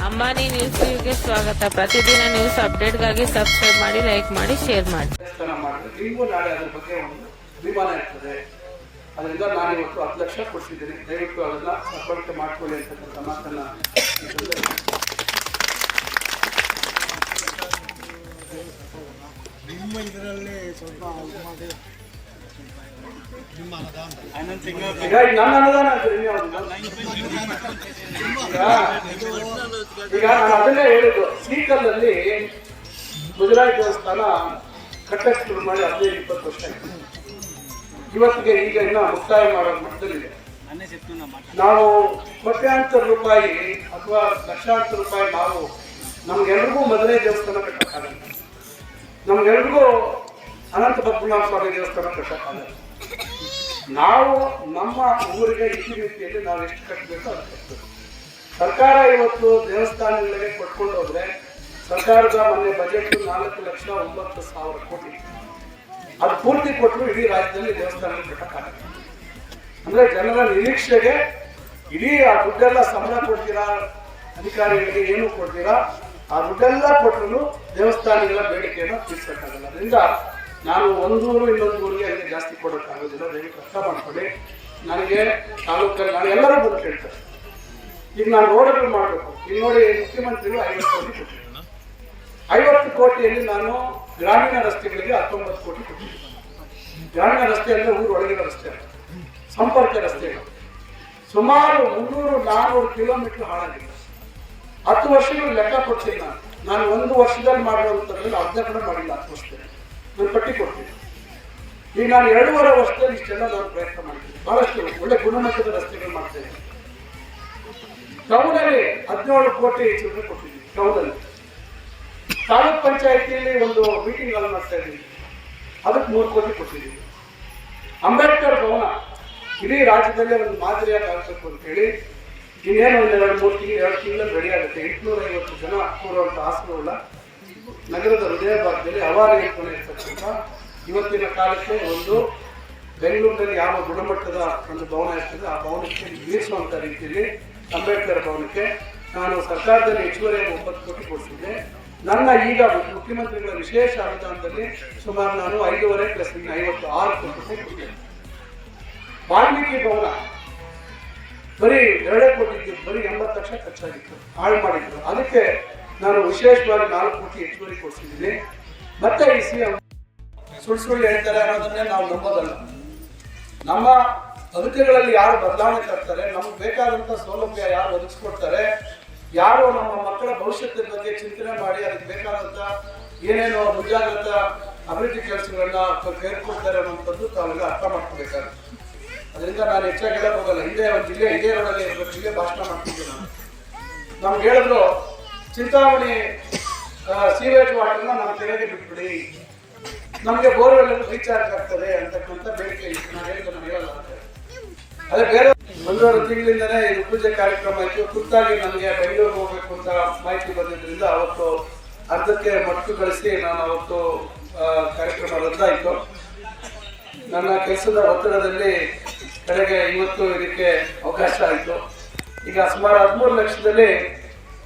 Ambani news ಗೆ ಸ್ವಾಗತ. ಪ್ರತಿದಿನ ನ್ಯೂಸ್ ಅಪ್ಡೇಟ್ಗಾಗಿ ಸಬ್ಸ್ಕ್ರೈಬ್ ಮಾಡಿ, ಲೈಕ್ ಮಾಡಿ, ಶೇರ್ ಮಾಡಿ. ನಿಮಗೂ ನಾಳೆ ಅದ್ರ ಬಗ್ಗೆ ಒಂದು ಅಭಿಮಾನ ಇರ್ತದೆ. ಅದರಿಂದ ನಾನು ಇವತ್ತು 10 ಲಕ್ಷ ಕೊಡ್ತಿದ್ದೀನಿ. ದಯವಿಟ್ಟು ಅದನ್ನ ಸದ್ಬಳಕೆ ಮಾಡ್ಕೊಳ್ಳಿ ಅಂತಕ್ಕಂಥ ಮಾತನ್ನ ನಿಮ್ಮ ಇದರಲ್ಲಿ ಸ್ವಲ್ಪ ಈಗ ನನ್ನ ಅನುದಾನ ಈಗ ನಾನು ಅದನ್ನೇ ಹೇಳಿದ್ದು. ಸೀಕಲ್ನಲ್ಲಿ ಮುಜರಾಯಿ ದೇವಸ್ಥಾನ ಕಟ್ಟಕ್ಕೆ ಶುರು ಮಾಡಿ 15-20 ವರ್ಷ ಆಯ್ತು. ಇವತ್ತಿಗೆ ಈಗ ಇನ್ನ ಮುಕ್ತಾಯ ಮಾಡೋ ಮಟ್ಟದಲ್ಲಿದೆ. ನಾವು ಕೋಟ್ಯಾಂತರ ರೂಪಾಯಿ ಅಥವಾ ಲಕ್ಷಾಂತರ ರೂಪಾಯಿ ನಾವು ನಮ್ಗೆಲ್ರಿಗೂ ಮದುವೆ ದೇವಸ್ಥಾನ ಕಟ್ಟಕ್ಕಾಗಲ್ಲ. ನಮ್ಗೆಲ್ರಿಗೂ ಅನಂತ ಪದ್ಮನಾಭ ಸ್ವಾಮಿ ದೇವಸ್ಥಾನ ಕಟ್ಟಕ್ಕಾಗಲ್ಲ. ನಾವು ನಮ್ಮ ಊರಿಗೆ ಇತಿಮಿತಿಯಲ್ಲಿ ನಾವು ಎಷ್ಟು ಕಟ್ಟಬೇಕು ಅದು ಕಟ್ಟಬೇಕು. ಸರ್ಕಾರ ಇವತ್ತು ದೇವಸ್ಥಾನಗಳಿಗೆ ಕೊಟ್ಕೊಂಡು ಹೋದ್ರೆ ಸರ್ಕಾರದ ಮೊನ್ನೆ ಬಜೆಟ್ 4,09,000 ಕೋಟಿ. ಅದು ಪೂರ್ತಿ ಕೊಟ್ಟರು ಇಡೀ ರಾಜ್ಯದಲ್ಲಿ ದೇವಸ್ಥಾನ ಕಟ್ಟಕ್ಕಾಗಲ್ಲ. ಅಂದ್ರೆ ಜನರ ನಿರೀಕ್ಷೆಗೆ ಇಡೀ ಆ ದುಡ್ಡೆಲ್ಲ ಸಂಬಳ ಕೊಡ್ತೀರಾ, ಅಧಿಕಾರಿಗಳಿಗೆ ಏನು ಕೊಡ್ತೀರಾ, ಆ ದುಡ್ಡೆಲ್ಲ ಕೊಟ್ಟರು ದೇವಸ್ಥಾನಗಳ ಬೇಡಿಕೆಯನ್ನು ತೀರ್ಸಕ್ಕಾಗಲ್ಲ. ಅದರಿಂದ ನಾನು ಒಂದೂರು ಇನ್ನೊಂದು ಊರಿಗೆ ಅದಕ್ಕೆ ಜಾಸ್ತಿ ಕೊಡೋಕ್ಕಾಗೋದಿಲ್ಲ. ದಯವಿಟ್ಟು ಅರ್ಥ ಮಾಡ್ಕೊಳ್ಳಿ. ನನಗೆ ತಾಲೂಕಲ್ಲಿ ನಾನು ಎಲ್ಲರೂ ಬಂದು ಕೇಳ್ತಾರೆ. ಈಗ ನಾನು ರೋಡ್ಗಳು ಮಾಡಬೇಕು. ಈಗ ನೋಡಿ, ಮುಖ್ಯಮಂತ್ರಿಗಳು 50 ಕೋಟಿ ಕೊಟ್ಟಿದ್ದಾರೆ. 50 ಕೋಟಿಯಲ್ಲಿ ನಾನು ಗ್ರಾಮೀಣ ರಸ್ತೆಗಳಿಗೆ 19 ಕೋಟಿ ಕೊಟ್ಟಿದ್ದೀನಿ. ಗ್ರಾಮೀಣ ರಸ್ತೆ ಅಂದರೆ ಊರು ಒಳಗಿನ ರಸ್ತೆ ಅಲ್ಲ, ಸಂಪರ್ಕ ರಸ್ತೆಗಳು. ಸುಮಾರು 300-400 ಕಿಲೋಮೀಟರ್ ಹಾಳಾಗಿದೆ. 10 ವರ್ಷಗಳು ಲೆಕ್ಕ ಕೊಡ್ತೀನಿ ನಾನು 1 ವರ್ಷದಲ್ಲಿ ಮಾಡುವಂಥದ್ರಲ್ಲಿ ಅರ್ಧ ಕೂಡ ಮಾಡಿಲ್ಲ. 10 ವರ್ಷದಲ್ಲಿ ನಾನು ಪಟ್ಟಿ ಕೊಡ್ತೀನಿ. ಈಗ ನಾನು 2.5 ವರ್ಷದಲ್ಲಿ ಇಷ್ಟೆಲ್ಲ ನಾನು ಪ್ರಯತ್ನ ಮಾಡ್ತೀನಿ. ಬಹಳಷ್ಟು ಒಳ್ಳೆ ಗುಣಮಟ್ಟದ ರಸ್ತೆಗಳು ಮಾಡ್ತಾ ಇದ್ದೀನಿ. ಟೌನಲ್ಲಿ 17 ಕೋಟಿ ಚಿಲ್ಲರೆ ಕೊಟ್ಟಿದ್ದೀನಿ. ಟೌನಲ್ಲಿ ತಾಲೂಕ್ ಪಂಚಾಯತಿಯಲ್ಲಿ ಒಂದು ಮೀಟಿಂಗ್ ಹಾಲ್ ಮಾಡ್ತಾ ಇದ್ದೀನಿ, ಅದಕ್ಕೆ 3 ಕೋಟಿ ಕೊಟ್ಟಿದ್ದೀನಿ. ಅಂಬೇಡ್ಕರ್ ಭವನ ಇಡೀ ರಾಜ್ಯದಲ್ಲೇ ಒಂದು ಮಾದರಿಯಾಗಿ ಆಗಬೇಕು ಅಂತ ಹೇಳಿ ಇನ್ನೇನು ಒಂದು 2 ತಿಂಗಳಲ್ಲಿ ರೆಡಿ ಆಗುತ್ತೆ. 850 ಜನ ಕೂರುವಂಥ ಆಸನವುಳ್ಳ ನಗರದ ಹೃದಯ ಭಾಗದಲ್ಲಿ ಅವಾರಿಗೆ ಇರ್ತಕ್ಕಂಥ ಇವತ್ತಿನ ಕಾಲಕ್ಕೆ ಒಂದು ಬೆಂಗಳೂರಿನಲ್ಲಿ ಯಾವ ಗುಣಮಟ್ಟದ ಒಂದು ಭವನ ಇರ್ತದೆ ಆ ಭವನಕ್ಕೆ ಮೀರಿಸುವಂಥ ರೀತಿಯಲ್ಲಿ ಅಂಬೇಡ್ಕರ್ ಭವನಕ್ಕೆ ನಾನು ಸರ್ಕಾರದಲ್ಲಿ ಹೆಚ್ಚುವರಿ 9 ಕೋಟಿ ಕೊಡಿಸಿದ್ದೆ. ನನ್ನ ಈಗ ಮುಖ್ಯಮಂತ್ರಿಗಳ ವಿಶೇಷ ಅನುದಾನದಲ್ಲಿ ಸುಮಾರು ನಾನು 5.5 ಪ್ಲಸ್ 56 ಕೋಟಿ ರೂಪಾಯಿ ಕೊಟ್ಟಿದ್ದೆ. ವಾಲ್ಮೀಕಿ ಭವನ ಬರೀ 2 ಕೋಟಿ ಇದ್ದು, ಬರೀ 80 ಲಕ್ಷ ಖರ್ಚಾಗಿತ್ತು, ಹಾಳು ಮಾಡಿದ್ರು. ಅದಕ್ಕೆ ನಾನು ವಿಶೇಷವಾಗಿ 4 ಕೋಟಿ ಹೆಚ್ಚುವರಿ ಕೊಡ್ತಿದ್ದೀನಿ. ಮತ್ತೆ ಈ ಸಿಎಂ ಸುಳ್ಳು ಹೇಳ್ತಾರೆ ಅನ್ನೋದನ್ನೇ ನಾವು ನಂಬೋದಲ್ಲ. ನಮ್ಮ ಬದುಕುಗಳಲ್ಲಿ ಯಾರು ಬದಲಾವಣೆ ತರ್ತಾರೆ, ನಮ್ಗೆ ಬೇಕಾದಂಥ ಸೌಲಭ್ಯ ಯಾರು ಒದಗಿಸ್ಕೊಡ್ತಾರೆ, ಯಾರು ನಮ್ಮ ಮಕ್ಕಳ ಭವಿಷ್ಯದ ಬಗ್ಗೆ ಚಿಂತನೆ ಮಾಡಿ ಅದಕ್ಕೆ ಬೇಕಾದಂಥ ಏನೇನೋ ಮುಂಜಾಗ್ರತಾ ಅಭಿವೃದ್ಧಿ ಕೆಲಸಗಳನ್ನ ಕೈಗೊಳ್ತಾರೆ ಅನ್ನೋಂಥದ್ದು ತಾವೆಲ್ಲ ಅರ್ಥ ಮಾಡ್ಕೋಬೇಕಾಗುತ್ತೆ. ಅದರಿಂದ ನಾನು ಹೆಚ್ಚಾಗಿ ಹೇಳಕ್ ಹೋಗಲ್ಲ. ಹಿಂದೆ ಒಂದು ಜಿಲ್ಲೆ ಇದೇ ರೋಡಲ್ಲಿ ಜಿಲ್ಲೆ ಭಾಷಣ ಮಾಡ್ತಿದ್ದೆ ನಾನು. ನಮ್ಗೆ ಹೇಳಿದ್ರು ಚಿಂತಾಮಣಿ ಸೀವೇಜ್ ವಾಟರ್ನ ನಮ್ಮ ಕೆರೆಗೆ ಬಿಟ್ಬಿಡಿ, ನಮಗೆ ಬೋರ್ವೆಲ್ ರೀಚಾರ್ಜ್ ಆಗ್ತದೆ ಅಂತಕ್ಕಂಥ ಬೇಡಿಕೆ ಇತ್ತು. ನಾನು ಹೇಳಿದ್ದು ನಾನು ಹೇಳಲ್ಲ ಅಂತ. ಅದೇ ಬೇರೆ 1.5 ತಿಂಗಳಿಂದನೇ ಇದು ಪೂಜೆ ಕಾರ್ಯಕ್ರಮ ಆಯಿತು. ತುರ್ತಾಗಿ ನನಗೆ ಬೆಂಗಳೂರಿಗೆ ಹೋಗ್ಬೇಕು ಅಂತ ಮಾಹಿತಿ ಬಂದಿದ್ದರಿಂದ ಅವತ್ತು ಅರ್ಧಕ್ಕೆ ಮೊಟ್ಟುಗೊಳಿಸಿ ನಾನು ಅವತ್ತು ಕಾರ್ಯಕ್ರಮ ರದ್ದಾಯಿತು. ನನ್ನ ಕೆಲಸದ ಒತ್ತಡದಲ್ಲಿ ಕಡೆಗೆ ಇವತ್ತು ಇದಕ್ಕೆ ಅವಕಾಶ ಆಯಿತು. ಈಗ ಸುಮಾರು 13 ಲಕ್ಷದಲ್ಲಿ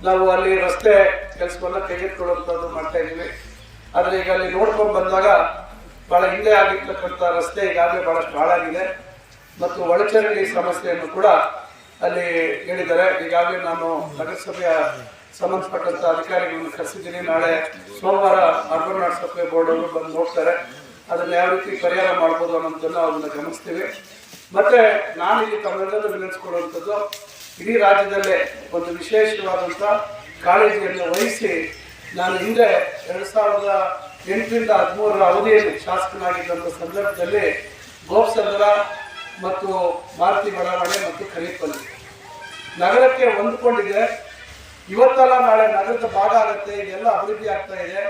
ನಾವು ಅಲ್ಲಿ ರಸ್ತೆ ಕೆಲಸವನ್ನ ಕೈಗೆತ್ತಿಕೊಳ್ಳುವಂಥದ್ದು ಮಾಡ್ತಾ ಇದ್ದೀವಿ. ಆದರೆ ಈಗ ಅಲ್ಲಿ ನೋಡ್ಕೊಂಡು ಬಂದಾಗ ಬಹಳ ಹಿಂದೆ ಆಗಿರ್ತಕ್ಕಂಥ ರಸ್ತೆ ಈಗಾಗಲೇ ಬಹಳಷ್ಟು ಹಾಳಾಗಿದೆ ಮತ್ತು ಒಳಚರಂಡಿ ಸಮಸ್ಯೆಯನ್ನು ಕೂಡ ಅಲ್ಲಿ ಹೇಳಿದ್ದಾರೆ. ಈಗಾಗಲೇ ನಾನು ನಗರಸಭೆಯ ಸಂಬಂಧಪಟ್ಟಂಥ ಅಧಿಕಾರಿಗಳನ್ನು ಕರೆಸಿದ್ದೀನಿ. ನಾಳೆ ಸೋಮವಾರ ಅರ್ಬನ್ ನಗರಸಭೆ ಬೋರ್ಡ್ ಅವರು ಬಂದು ನೋಡ್ತಾರೆ. ಅದನ್ನು ಯಾವ ರೀತಿ ಪರಿಹಾರ ಮಾಡ್ಬೋದು ಅನ್ನೋದನ್ನು ಅದನ್ನು ಗಮನಿಸ್ತೀವಿ. ಮತ್ತೆ ನಾನು ಇಲ್ಲಿ ತಮ್ಮೆಲ್ಲರೂ ವಿನಂತಿಸಿಕೊಳ್ಳುವಂಥದ್ದು, ಇಡೀ ರಾಜ್ಯದಲ್ಲೇ ಒಂದು ವಿಶೇಷವಾದಂಥ ಕಾಳಜಿಯನ್ನು ವಹಿಸಿ ನಾನು ಹಿಂದೆ 2008ರಿಂದ 2013 ಅವಧಿಯಲ್ಲಿ ಶಾಸಕನಾಗಿದ್ದಂಥ ಸಂದರ್ಭದಲ್ಲಿ ಗೋಪ್ಸಂದ್ರ ಮತ್ತು ಮಾರುತಿ ಬಡಾವಣೆ ಮತ್ತು ಖರೀಪಲ್ಲಿ ನಗರಕ್ಕೆ ಹೊಂದ್ಕೊಂಡಿದೆ. ಇವತ್ತಲ್ಲ ನಾಳೆ ನಗರದ ಭಾಗ ಆಗುತ್ತೆ, ಇದೆಲ್ಲ ಅಭಿವೃದ್ಧಿ ಆಗ್ತಾ ಇದೆ,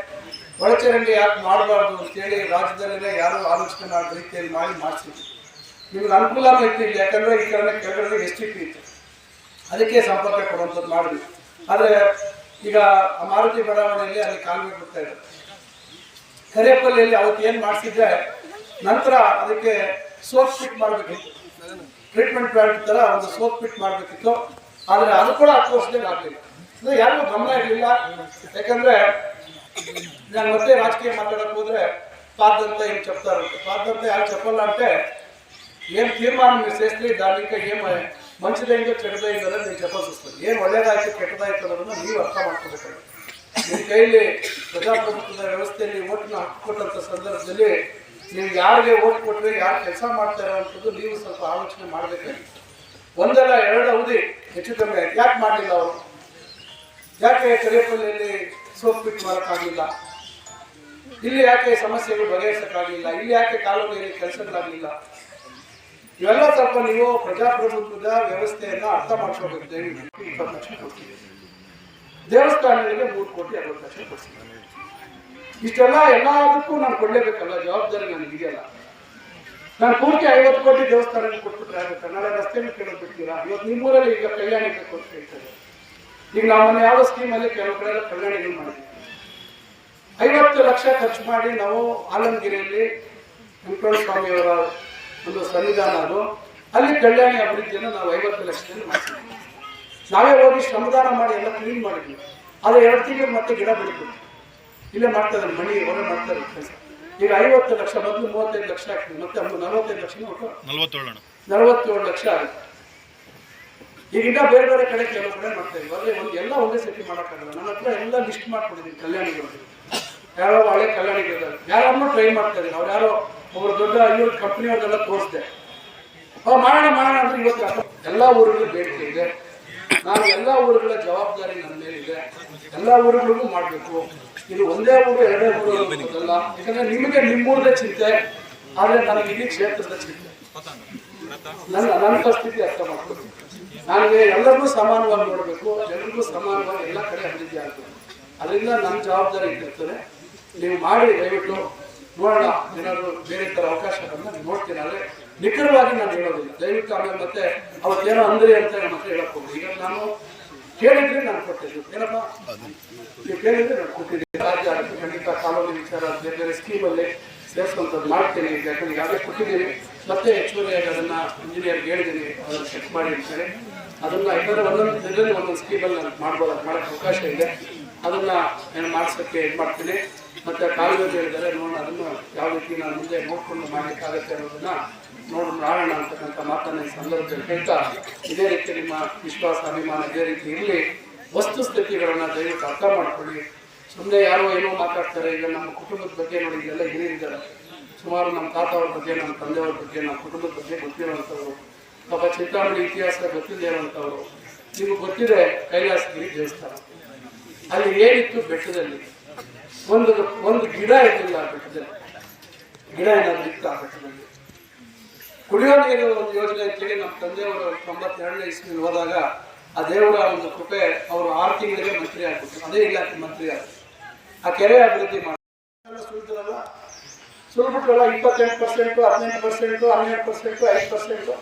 ಒಳಚರಂಡಿ ಯಾಕೆ ಮಾಡಬಾರ್ದು ಅಂತೇಳಿ ರಾಜ್ಯದಲ್ಲೇ ಯಾರು ಆಲೋಚನೆ ಮಾಡೋ ರೀತಿಯಲ್ಲಿ ಮಾಡಿಸಿದ್ರು. ನಿಮ್ಗೆ ಅನುಕೂಲನೂ ಇತ್ತು, ಯಾಕಂದರೆ ಈ ಕಡೆ ಕೆಳಗಡೆ STP ಇತ್ತು, ಅದಕ್ಕೆ ಸಂಪರ್ಕ ಕೊಡುವಂಥದ್ದು ಮಾಡಿದ್ವಿ. ಆದರೆ ಈಗ ಮಾರುತಿ ಬಡಾವಣೆಯಲ್ಲಿ ಅಲ್ಲಿ ಕಾಲುವೆ ಬಿಡ್ತಾ ಇದೆ. ಕರೇಪಲ್ಲಿಯಲ್ಲಿ ಅವತ್ತು ಏನು ಮಾಡಿಸಿದ್ರೆ ನಂತರ ಅದಕ್ಕೆ ಸೋಪ್ ಪಿಟ್ ಮಾಡಬೇಕಿತ್ತು, ಟ್ರೀಟ್ಮೆಂಟ್ ಪ್ಲಾಂಟ್ ಥರ ಒಂದು ಸೋಪ್ ಪಿಟ್ ಮಾಡಬೇಕಿತ್ತು. ಆದರೆ ಅದು ಕೂಡ 10 ವರ್ಷದಲ್ಲಿ ಆಗಲಿಲ್ಲ. ಅಂದ್ರೆ ಯಾರಿಗೂ ಗಮನ ಇರಲಿಲ್ಲ. ಯಾಕಂದ್ರೆ ನಾನು ಮತ್ತೆ ರಾಜಕೀಯ ಮಾತಾಡಕ್ ಹೋದ್ರೆ ಪಾದಂತ ಏನ್ చెప్తారంటే పాదంత ಯಾರು చెప్పాలంటే ఏం తీర్మానం మీరు చేస్తే దానికి ఏం మంచిదైందో చెడ్డదైందో నేను చెప్పాల్సి వస్తుంది. ఏం ಒಳ್ಳೇದಾಯ್ತು ಕೆಟ್ಟದಾಯ್ತು ಅನ್ನೋದನ್ನ ನೀವು ಅರ್ಥ ಮಾಡ್ಕೋಬೇಕು. ನಿಮ್ಮ ಕೈಲಿ ಪ್ರಜಾಪ್ರಭುತ್ವದ ವ್ಯವಸ್ಥೆಯಲ್ಲಿ ಓಟ್ನ ಹಾಕಿಕೊಟ್ಟಂಥ ಸಂದರ್ಭದಲ್ಲಿ ನೀವು ಯಾರಿಗೆ ಓಟ್ ಕೊಟ್ಟರೆ ಯಾರು ಕೆಲಸ ಮಾಡ್ತಾರೆ ಅನ್ನೋದು ನೀವು ಸ್ವಲ್ಪ ಆಲೋಚನೆ ಮಾಡಬೇಕಾಗಿತ್ತು. ಒಂದಲ್ಲ ಎರಡು ಅವಧಿ ಹೆಚ್ಚು ಕಮ್ಮಿ ಆಯ್ತು. ಯಾಕೆ ಮಾಡಲಿಲ್ಲ ಅವರು? ಯಾಕೆ ಕರಿಯಪಲ್ಲಿಯಲ್ಲಿ ಸೋಪ್ ಬಿಟ್ಟು ಮಾಡೋಕ್ಕಾಗಲಿಲ್ಲ? ಇಲ್ಲಿ ಯಾಕೆ ಸಮಸ್ಯೆಗಳು ಬಗೆಹರಿಸಕ್ಕಾಗಲಿಲ್ಲ? ಇಲ್ಲಿ ಯಾಕೆ ಕಾಲೋನಿಯಲ್ಲಿ ಕೆಲಸಗಳಾಗಲಿಲ್ಲ? ಇವೆಲ್ಲ ಸ್ವಲ್ಪ ನೀವು ಪ್ರಜಾಪ್ರಭುತ್ವದ ವ್ಯವಸ್ಥೆಯನ್ನು ಅರ್ಥ ಮಾಡ್ಕೋಬೇಕು. 20 ಲಕ್ಷ ಕೊಡ್ತೀವಿ, ದೇವಸ್ಥಾನಗಳಿಗೆ 3 ಕೋಟಿ 60 ಲಕ್ಷ ಕೊಡ್ತೀವಿ. ಇಷ್ಟೆಲ್ಲ ಎಲ್ಲದಕ್ಕೂ ನಾನು ಕೊಡ್ಲೇಬೇಕಲ್ಲ, ಜವಾಬ್ದಾರಿ ನನಗಿದೆಯಲ್ಲ. ನಾನು ಪೂರ್ತಿ 50 ಕೋಟಿ ದೇವಸ್ಥಾನಕ್ಕೆ ಕೊಟ್ಬಿಟ್ರೆ ಆಗುತ್ತೆ? ನಾಳೆ ರಸ್ತೆನೂ ಕೇಳೋದು ಬಿಡ್ತೀರಾ? ಇವತ್ತು ನಿಮ್ಮೂರಲ್ಲಿ ಈಗ ಕಲ್ಯಾಣಿಗೆ ಕೊಟ್ಟು ಹೇಳ್ತಾರೆ. ಈಗ ನಾವು ಮೊನ್ನೆ ಯಾವುದೋ ಸ್ಕೀಮಲ್ಲಿ ಕೆಲವು ಕಡೆ ಕಲ್ಯಾಣಿಗಳು ಮಾಡಿದ್ವಿ. 50 ಲಕ್ಷ ಖರ್ಚು ಮಾಡಿ ನಾವು ಆಲಮಗಿರಿಯಲ್ಲಿ ವೆಂಕಟೇಶ್ವರ ಸ್ವಾಮಿಯವರ ಒಂದು ಸನ್ನಿಧಾನ ಅದು, ಅಲ್ಲಿ ಕಲ್ಯಾಣಿ ಅಭಿವೃದ್ಧಿಯನ್ನು ನಾವು 50 ಲಕ್ಷದಲ್ಲಿ ಮಾಡ್ತೀವಿ. ನಾವೇ ಹೋಗಿ ಶ್ರಮದಾನ ಮಾಡಿ ಎಲ್ಲ ಕ್ಲೀನ್ ಮಾಡಿದ್ವಿ. ಆದರೆ 2 ತಿಂಗಳು ಮತ್ತೆ ಗಿಡ ಬೆಳಿತೀವಿ. ಇಲ್ಲೇ ಮಾಡ್ತಾ ಇದ್ದಾರೆ, ಮಣಿ ಹೊರೆ ಮಾಡ್ತಾ ಇದ್ದಾರೆ ಕೆಲಸ. ಈಗ 50 ಲಕ್ಷ ಮೊದಲು 35 ಲಕ್ಷ ಆಗ್ತದೆ, ಮತ್ತೆ 45 ಲಕ್ಷ 47 ಲಕ್ಷ ಆಗುತ್ತೆ. ಈಗಿಂದ ಬೇರೆ ಬೇರೆ ಕಡೆ ಕೆಲವು ಕಡೆ ಮಾಡ್ತಾ ಇದ್ವಿ. ಅದೇ ಎಲ್ಲ ಒಂದೇ ಸತಿ ಮಾಡೋಕ್ಕಾಗಲ್ಲ. ನನ್ನ ಹತ್ರ ಎಲ್ಲ ಲಿಸ್ಟ್ ಮಾಡ್ಕೊಂಡಿದ್ದೀನಿ ಕಲ್ಯಾಣಿಗಳು, ಯಾರೋ ಹಳೆ ಕಲ್ಯಾಣಿಗಳಿದ್ದಾರೆ. ಯಾರನ್ನೂ ಟ್ರೈ ಮಾಡ್ತಾ ಇದ್ದೀನಿ. ಅವ್ರು ಯಾರೋ ಒಬ್ಬರು ದೊಡ್ಡ ಇವ್ರ ಕಂಪ್ನಿಯವ್ರನ್ನೆಲ್ಲ ತೋರಿಸಿದೆ. ಮಾಡೋಣ ಅಂದ್ರೆ ಇವತ್ತು ಎಲ್ಲ ಊರುಗಳು ಬೇಡಿಕೆ ಇದೆ. ನಾನು ಎಲ್ಲ ಊರುಗಳ ಜವಾಬ್ದಾರಿ ನನ್ನ ಮೇಲಿದೆ. ಎಲ್ಲ ಊರುಗಳಿಗೂ ಮಾಡಬೇಕು. ಇದು ಒಂದೇ ಊರು 2 ಊರು ಅನ್ನೋದಲ್ಲ. ಯಾಕಂದ್ರೆ ನಿಮಗೆ ನಿಮ್ಮೂರದೇ ಚಿಂತೆ, ಆದರೆ ನನಗೆ ಇಡೀ ಕ್ಷೇತ್ರದ ಚಿಂತೆ. ನನ್ನ ಪರಿಸ್ಥಿತಿ ಅರ್ಥ ಮಾಡ್ಬೇಕು. ನನಗೆ ಎಲ್ಲರಿಗೂ ಸಮಾನವಾಗಿ ನೋಡಬೇಕು, ಎಲ್ಲರಿಗೂ ಸಮಾನವಾಗಿ ಎಲ್ಲ ಕಡೆ ಅಭಿವೃದ್ಧಿ ಆಗ್ತದೆ. ಅದರಿಂದ ನನ್ನ ಜವಾಬ್ದಾರಿ ಇಟ್ಟಿರ್ತದೆ. ನೀವು ಮಾಡಿ, ದಯವಿಟ್ಟು ನೋಡೋಣ. ಏನಾದರೂ ಬೇರೆ ಥರ ಅವಕಾಶ ಬಂದ ನೋಡ್ತೀನಿ. ಆದರೆ ನಿಖರವಾಗಿ ನಾನು ಹೇಳೋದಿಲ್ಲ. ದಯವಿಟ್ಟು ಆಮೇಲೆ ಮತ್ತೆ ಅವತ್ತೇನೋ ಅಂದ್ರಿ ಅಂತ ನಮ್ಮ ಹತ್ರ ಹೇಳಕ್ ಹೋಗಿ. ಈಗ ನಾನು ಕೇಳಿದ್ರೆ ನಾನು ಕೊಟ್ಟಿದ್ದು ಏನಪ್ಪ, ನೀವು ಕೇಳಿದ್ರೆ ನಾನು ಕೊಟ್ಟಿದ್ದೀನಿ. ರಾಜ್ಯ ಖಂಡಿತ ಕಾಲೋನಿ ವಿಚಾರ ಬೇರೆ ಬೇರೆ ಸ್ಕೀಮಲ್ಲಿ ಸೇರಿಸುವಂಥದ್ದು ಮಾಡ್ತೀನಿ. ಯಾಕಂದ್ರೆ ಈಗಾಗಲೇ ಕೊಟ್ಟಿದ್ದೀನಿ. ಮತ್ತೆ ಹೆಚ್ಚುವರಿಯಾಗಿ ಅದನ್ನು ಇಂಜಿನಿಯರ್ಗೆ ಹೇಳಿದ್ದೀನಿ, ಅದನ್ನು ಚೆಕ್ ಮಾಡಿ ಅಂತೇಳಿ. ಅದನ್ನು ಯಾಕಂದರೆ ಒಂದೊಂದು ಇದರಲ್ಲಿ ಒಂದೊಂದು ಸ್ಕೀಮಲ್ಲಿ ನಾನು ಮಾಡೋಕ್ಕೆ ಅವಕಾಶ ಇದೆ. ಅದನ್ನು ನಾನು ಮಾಡಿಸೋಕ್ಕೆ ಇದು ಮಾಡ್ತೀನಿ. ಮತ್ತು ಕಾಲುವೆ ಹೇಳಿದರೆ ನೋಡೋಣ, ಅದನ್ನು ಯಾವ ರೀತಿ ನಾನು ಮುಂದೆ ನೋಡಿಕೊಂಡು ಮಾಡಲಿಕ್ಕಾಗತ್ತೆ ಅನ್ನೋದನ್ನು ಮಾಡೋಣ ಅಂತಕ್ಕಂಥ ಮಾತನ್ನು ಈ ಸಂದರ್ಭದಲ್ಲಿ ಹೇಳ್ತಾ, ಇದೇ ರೀತಿ ನಿಮ್ಮ ವಿಶ್ವಾಸ ಅಭಿಮಾನ ಇದೇ ರೀತಿ ಇರಲಿ. ವಸ್ತುಸ್ಥಿತಿಗಳನ್ನು ದಯವಿಟ್ಟು ಅರ್ಥ ಮಾಡ್ಕೊಳ್ಳಿ. ಸುಮ್ಮನೆ ಯಾರೋ ಏನೋ ಮಾತಾಡ್ತಾರೆ. ಈಗ ನಮ್ಮ ಕುಟುಂಬದ ಬಗ್ಗೆ ನೋಡಿ, ಇದೆಲ್ಲ ಹಿರಿಯರಿದ್ದಾರೆ. ಸುಮಾರು ನಮ್ಮ ತಾತ ಅವ್ರ ಬಗ್ಗೆ, ನಮ್ಮ ತಂದೆಯವ್ರ ಬಗ್ಗೆ, ನಮ್ಮ ಕುಟುಂಬದ ಬಗ್ಗೆ ಗೊತ್ತಿರುವಂಥವ್ರು, ಪಾಪ ಚಿಂತಾಮಣಿ ಇತಿಹಾಸ ಗೊತ್ತಿಲ್ಲದೆ ಇರುವಂಥವ್ರು. ನಿಮಗೆ ಗೊತ್ತಿದೆ ಕೈಲಾಸಗಿರಿ ದೇವಸ್ಥಾನ, ಅಲ್ಲಿ ಏನಿತ್ತು ಬೆಟ್ಟದಲ್ಲಿ ಒಂದು ಗಿಡ ಇರಲಿಲ್ಲ. ಆ ಬೆಟ್ಟದಲ್ಲಿ ಗಿಡ ಏನಾದ್ರು ಇತ್ತು ಆ ಬೆಟ್ಟದಲ್ಲಿ? ಕುಡಿಯೋ ನೀರು ಒಂದು ಯೋಜನೆ ಅಂತೇಳಿ ನಮ್ಮ ತಂದೆಯವರು 92ನೇ ಇಸ್ವಿಯಲ್ಲಿ ಹೋದಾಗ ಆ ದೇವರ ಒಂದು ಕೃಪೆ, ಅವರು 6 ತಿಂಗಳಿಗೆ ಮಂತ್ರಿ ಆಗ್ಬಿಟ್ಟು ಅದೇ ಇಲಾಖೆ ಮಂತ್ರಿ ಆಗ್ಬಿಟ್ಟು ಆ ಕೆರೆ ಅಭಿವೃದ್ಧಿ ಮಾಡಿ ಸುಳ್ತಾರಲ್ಲ, ಸುಳ್ಬಿಟ್ರಲ್ಲ 28%, 18%, 12%, 5%.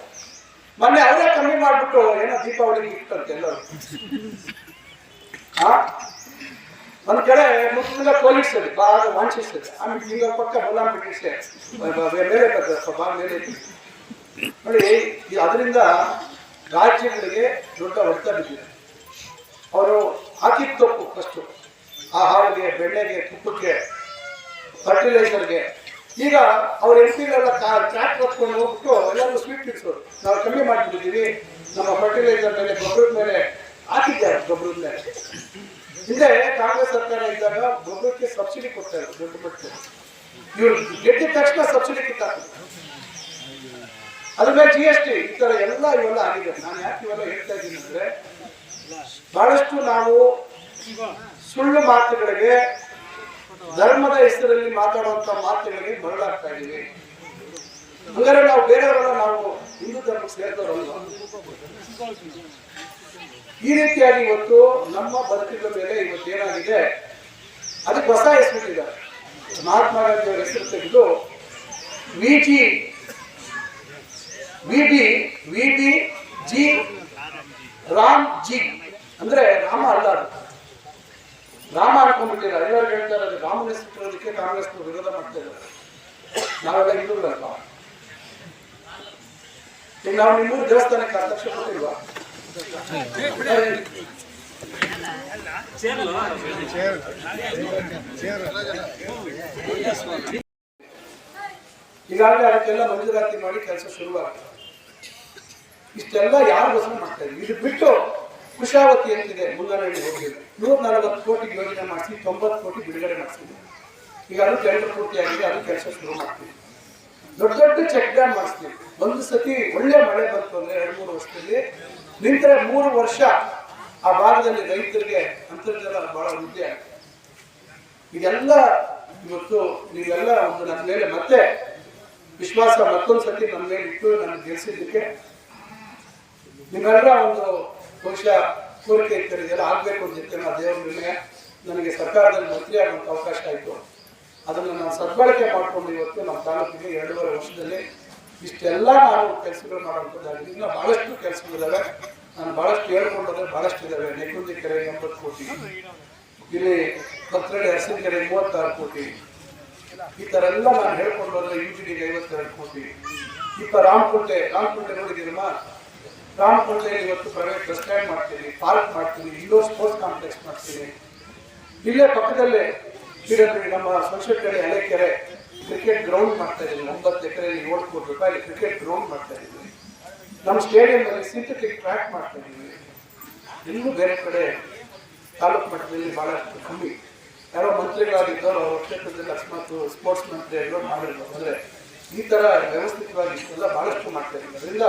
ಮೊನ್ನೆ ಅವರೇ ಕಮ್ಮಿ ಮಾಡಿಬಿಟ್ಟು ಏನೋ ದೀಪಾವಳಿಗೆ ಇಟ್ಟಂತೆ ಎಲ್ಲರೂ. ಒಂದು ಕಡೆ ಮುಖ್ಯ ಪೊಲೀಸರು ಭಾಳ ವಾಂಛಿಸ್ತದೆ. ಆಮೇಲೆ ಈಗ ಪಕ್ಕ ಬಲ ಬಿಟ್ಟಿಷ್ಟೇ ಮೇಲೆ ಬಾ ಮೇಲೆ ನೋಡಿ. ಅದರಿಂದ ರಾಜ್ಯಗಳಿಗೆ ದೊಡ್ಡ ಹೊಡೆತ ಬಿದ್ದಿದೆ. ಅವರು ಹಾಕಿದ ತಪ್ಪು ಫಸ್ಟು ಆ ಹಾಲಿಗೆ, ಬೆಣ್ಣೆಗೆ, ತುಪ್ಪಕ್ಕೆ, ಫರ್ಟಿಲೈಸರ್ಗೆ. ಈಗ ಅವ್ರ MP ಗಳೆಲ್ಲ ಟ್ರ್ಯಾಕ್ ಹೊತ್ಕೊಂಡು ಹೋಗ್ಬಿಟ್ಟು ಎಲ್ಲರೂ ಸ್ವೀಟ್ ತಿನ್ಸೋರು. ನಾವು ಕಮ್ಮಿ ಮಾಡಿಬಿಟ್ಟಿದ್ದೀವಿ, ನಮ್ಮ ಫರ್ಟಿಲೈಸರ್ ಮೇಲೆ, ಗೊಬ್ಬರದ ಮೇಲೆ ಹಾಕಿದ್ದಾರೆ. ಗೊಬ್ಬರದ ಮೇಲೆ ಹಿಂದೆ ಕಾಂಗ್ರೆಸ್ ಸರ್ಕಾರ ಇದ್ದಾಗ ಗೊಬ್ಬರಕ್ಕೆ ಸಬ್ಸಿಡಿ ಕೊಡ್ತಾ ಇದ್ರು ದೊಡ್ಡ ಮಟ್ಟದಲ್ಲಿ. ಇವರು ಗೆದ್ದ ತಕ್ಷಣ ಸಬ್ಸಿಡಿ ಕಿತ್ತಾಕ್ತಾರೆ. ಅದ್ರ ಮೇಲೆ GST ಈ ಥರ ಇವೆಲ್ಲ ಆಗಿದೆ. ನಾನು ಯಾಕೆ ಇವೆಲ್ಲ ಹೇಳ್ತಾ ಇದ್ದೀನಿ ಅಂದರೆ, ಬಹಳಷ್ಟು ನಾವು ಸುಳ್ಳು ಮಾತುಗಳಿಗೆ, ಧರ್ಮದ ಹೆಸರಲ್ಲಿ ಮಾತಾಡುವಂಥ ಮಾತುಗಳಿಗೆ ಮರಳಾಗ್ತಾ ಇದ್ದೀವಿ. ಹಂಗಾರೆ ನಾವು ಬೇರೆಯವರೆಲ್ಲ ನಾವು ಹಿಂದೂ ಧರ್ಮಕ್ಕೆ ಸೇರಿದವರಲ್ಲ. ಈ ರೀತಿಯಾಗಿ ಇವತ್ತು ನಮ್ಮ ಬದುಕಿನ ಮೇಲೆ ಇವತ್ತೇನಾಗಿದೆ, ಅದಕ್ಕೆ ಹೊಸ ಹೆಸರಿಟ್ಟಿದ್ದಾರೆ. ಮಹಾತ್ಮ ಗಾಂಧಿ ಅವರ ಹೆಸರು ತೆಗೆದು VD ರಾಮ್ ಜಿ ಅಂದ್ರೆ ರಾಮ ಅಲ್ಲ, ಅದು ರಾಮ ಅನ್ಕೊಂಡ್ಬಿಟ್ಟಿದ್ದಾರೆ. ಎಲ್ಲರೂ ಹೇಳ್ತಾರೆ ಅದು ರಾಮನ ಹೆಸರಿಟ್ಟಿರೋದಕ್ಕೆ ಕಾಂಗ್ರೆಸ್ ವಿರೋಧ ಮಾಡ್ತಾ ಇದ್ದಾರೆ. ನಾವೆಲ್ಲ ಹಿಂದೂಗಳಲ್ಲ. ಈಗ ನಾವು ನಿಮ್ಮೂರು ದೇವಸ್ಥಾನಕ್ಕೆ 10 ಲಕ್ಷ ಕೊಟ್ಟಿಲ್ವಾ? ಈಗಾಗಲೇ ಅದಕ್ಕೆಲ್ಲ ಮಂಜೂರಾತಿ ಮಾಡಿ ಕೆಲಸ ಶುರುವಾಗಿದೆ. ಇಷ್ಟೆಲ್ಲ ಯಾರಿಗೋಸ್ಕರ ಮಾಡ್ತಾ ಇದ್ವಿ. ಇದು ಬಿಟ್ಟು ಕುಶಾವತಿ ಅಂತಿದೆ ಮುಂಗಾನಹಳ್ಳಿ ಹೋಗಿಲ್ಲ 140 ಕೋಟಿ ಯೋಜನೆ ಮಾಡಿಸಿ 90 ಕೋಟಿ ಬಿಡುಗಡೆ ಮಾಡಿಸಿದ್ವಿ. ಈಗ ಅದು ಟೆಂಡರ್ ಪೂರ್ತಿಯಾಗಿದೆ, ಅದು ಕೆಲಸ ಶುರು ಮಾಡ್ತೀವಿ. ದೊಡ್ಡ ದೊಡ್ಡ ಚೆಕ್ ಡ್ಯಾಮ್ ಮಾಡಿಸ್ತೀವಿ. ಒಂದು ಸತಿ ಒಳ್ಳೆ ಮಳೆ ಬಂತು ಅಂದ್ರೆ 2-3 ವರ್ಷದಲ್ಲಿ ನಿಂತರೆ 3 ವರ್ಷ ಆ ಭಾಗದಲ್ಲಿ ರೈತರಿಗೆ ಅಂತರ್ಜಲ ಬಹಳ ವೃದ್ಧಿ ಆಗುತ್ತೆ. ಇದೆಲ್ಲ ಇವತ್ತು ನೀವೆಲ್ಲ ಒಂದು ನನ್ನ ಮೇಲೆ ಮತ್ತೆ ವಿಶ್ವಾಸ ಮತ್ತೊಂದು ಸತಿ ನನ್ನ ಮೇಲೆ ಇಟ್ಟು ನನಗೆ ಗೆಲ್ಲಿಸಿದ್ದಕ್ಕೆ ನಿಮ್ಮೆಲ್ಲರ ಒಂದು ಬಹುಶಃ ಕೋರಿಕೆ ಇರ್ತದೆ ಆಗ್ಬೇಕು ಅಂತ ನಾ ದೇವರ ಮೇಲೆ ನನಗೆ ಸರ್ಕಾರದಲ್ಲಿ ಮಂತ್ರಿ ಆಗುವಂಥ ಅವಕಾಶ ಆಯಿತು. ಅದನ್ನು ನಾನು ಸದ್ಬಳಕೆ ಮಾಡಿಕೊಂಡು ಇವತ್ತು ನಮ್ಮ ತಾಲೂಕಿಗೆ 2.5 ವರ್ಷದಲ್ಲಿ ಇಷ್ಟೆಲ್ಲ ನಾವು ಕೆಲಸಗಳು ಮಾಡುವಂಥದ್ದಾಗಿದೆ. ಇನ್ನು ಬಹಳಷ್ಟು ಕೆಲಸಗಳಿದ್ದಾವೆ. ನಾನು ಬಹಳಷ್ಟು ಹೇಳ್ಕೊಂಡ್ರೆ ಬಹಳಷ್ಟು ಇದ್ದಾವೆ. ನೆಕ್ಕುಂದಿ ಕೆರೆ 80 ಕೋಟಿ, ಇಲ್ಲಿ ಪತ್ರಡಿ ಹಸಿನ ಕೆರೆ 36 ಕೋಟಿ, ಈ ಥರ ಎಲ್ಲ ನಾನು ಹೇಳ್ಕೊಂಡ್ರೆ UGDಗೆ 52 ಕೋಟಿ. ಈಗ ರಾಮಕುಂಟೆ ನೋಡಿದ್ದೀರಮ್ಮ, ರಾಮಕುಂಟೆಯಲ್ಲಿ ಇವತ್ತು ಪ್ರೈವೇಟ್ ಬಸ್ ಸ್ಟ್ಯಾಂಡ್ ಮಾಡ್ತೀನಿ, ಪಾರ್ಕ್ ಮಾಡ್ತೀನಿ, ಇಂಡೋರ್ ಸ್ಪೋರ್ಟ್ಸ್ ಕಾಂಪ್ಲೆಕ್ಸ್ ಮಾಡ್ತೀನಿ. ಇಲ್ಲೇ ಪಕ್ಕದಲ್ಲೇ ನಮ್ಮ ಸೊಸೈಟಿ ಹಳೆ ಕೆರೆ ಕ್ರಿಕೆಟ್ ಗ್ರೌಂಡ್ ಮಾಡ್ತಾ ಇದ್ದೀವಿ. 9 ಎಕರೆಯಲ್ಲಿ 7 ಕೋಟಿ ರೂಪಾಯಿ ಕ್ರಿಕೆಟ್ ಗ್ರೌಂಡ್ ಮಾಡ್ತಾ ಇದ್ದೀವಿ. ನಮ್ಮ ಸ್ಟೇಡಿಯಂನಲ್ಲಿ ಸಿಂಥೆಟಿಕ್ ಟ್ರ್ಯಾಕ್ ಮಾಡ್ತಾ ಇದ್ದೀವಿ. ಇನ್ನೂ ಬೇರೆ ಕಡೆ ತಾಲೂಕು ಮಟ್ಟದಲ್ಲಿ ಬಹಳಷ್ಟು ಕಮ್ಮಿ. ಯಾರೋ ಮಂತ್ರಿಗಳಾಗಿದ್ದವರು ಅವ್ರ ಕ್ಷೇತ್ರದಲ್ಲಿ ಅಕಸ್ಮಾತ್ ಸ್ಪೋರ್ಟ್ಸ್ ಮಂತ್ರಿ ಎಲ್ಲೋ ಮಾಡಿರ್ಬೋದು. ಅಂದರೆ ಈ ಥರ ವ್ಯವಸ್ಥಿತವಾಗಿ ಇಷ್ಟೆಲ್ಲ ಬಹಳಷ್ಟು ಮಾಡ್ತಾ ಇದ್ದೀವಿ. ಅದರಿಂದ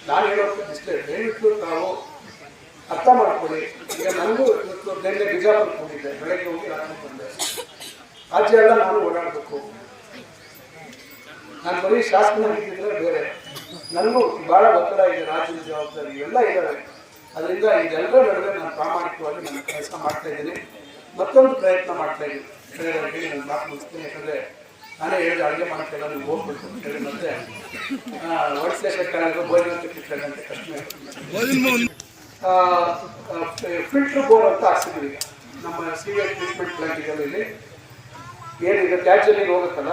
ನಾನು ಹೇಳೋದು ಇಷ್ಟೇ, ದಯವಿಟ್ಟು ತಾವು ಅರ್ಥ ಮಾಡ್ಕೊಳ್ಳಿ. ಈಗ ನನಗೂ ಇವತ್ತು ನಿನ್ನೆ ಬಿಜಾಪುರಕ್ಕೆ ಹೋಗಿದ್ದೆ, ಬೆಳಗ್ಗೆ ಹೋಗಿ ರಾತ್ರಿ ಬಂದೆ. ಆಚೆ ಎಲ್ಲ ನಾನು ಓಡಾಡಬೇಕು. ನಾನು ಬರೀ ಶಾಸಕನಾಗಿದ್ದರೆ ಬೇರೆ, ನನಗೂ ಬಹಳ ಒತ್ತಡ ಇದೆ, ರಾಜ್ಯದ ಜವಾಬ್ದಾರಿ ಇವೆಲ್ಲ ಇದ್ದಾವೆ. ಅದರಿಂದ ಇದೆಲ್ಲರ ನಡುವೆ ನಾನು ಪ್ರಾಮಾಣಿಕವಾಗಿ ನನ್ನ ಕೆಲಸ ಮಾಡ್ತಾ ಇದ್ದೀನಿ. ಮತ್ತೊಂದು ಪ್ರಯತ್ನ ಮಾಡ್ತಾ ಇದ್ದೀನಿ. ನಾನು ಮಾತು ಮುಗಿಸ್ತೀನಿ. ಯಾಕಂದರೆ ನಾನೇ ಹೇಳಿದೆ ಅಡುಗೆ ಮಾಡೋಕ್ಕೆಲ್ಲ ನೀವು ಹೋಗ್ಬೇಕು ಅಂತ ಹೇಳಿ ಮತ್ತೆ ಒಡಿಸೇಷನ್ ಭೋಜನ ಅಂತ ಕಷ್ಟ. ಫಿಲ್ಟರ್ ಬೋರ್ ಅಂತ ಹಾಕ್ಸಿದ್ವಿ ನಮ್ಮ ಸಿವಿಯರ್ ಟ್ರೀಟ್ಮೆಂಟ್ ಪ್ಲಾಂಟಿಗೆಲ್ಲ. ಇಲ್ಲಿ ಏನೀಗ ತ್ಯಾಜ್ಯಲ್ಲಿಗೆ ಹೋಗುತ್ತಲ್ಲ,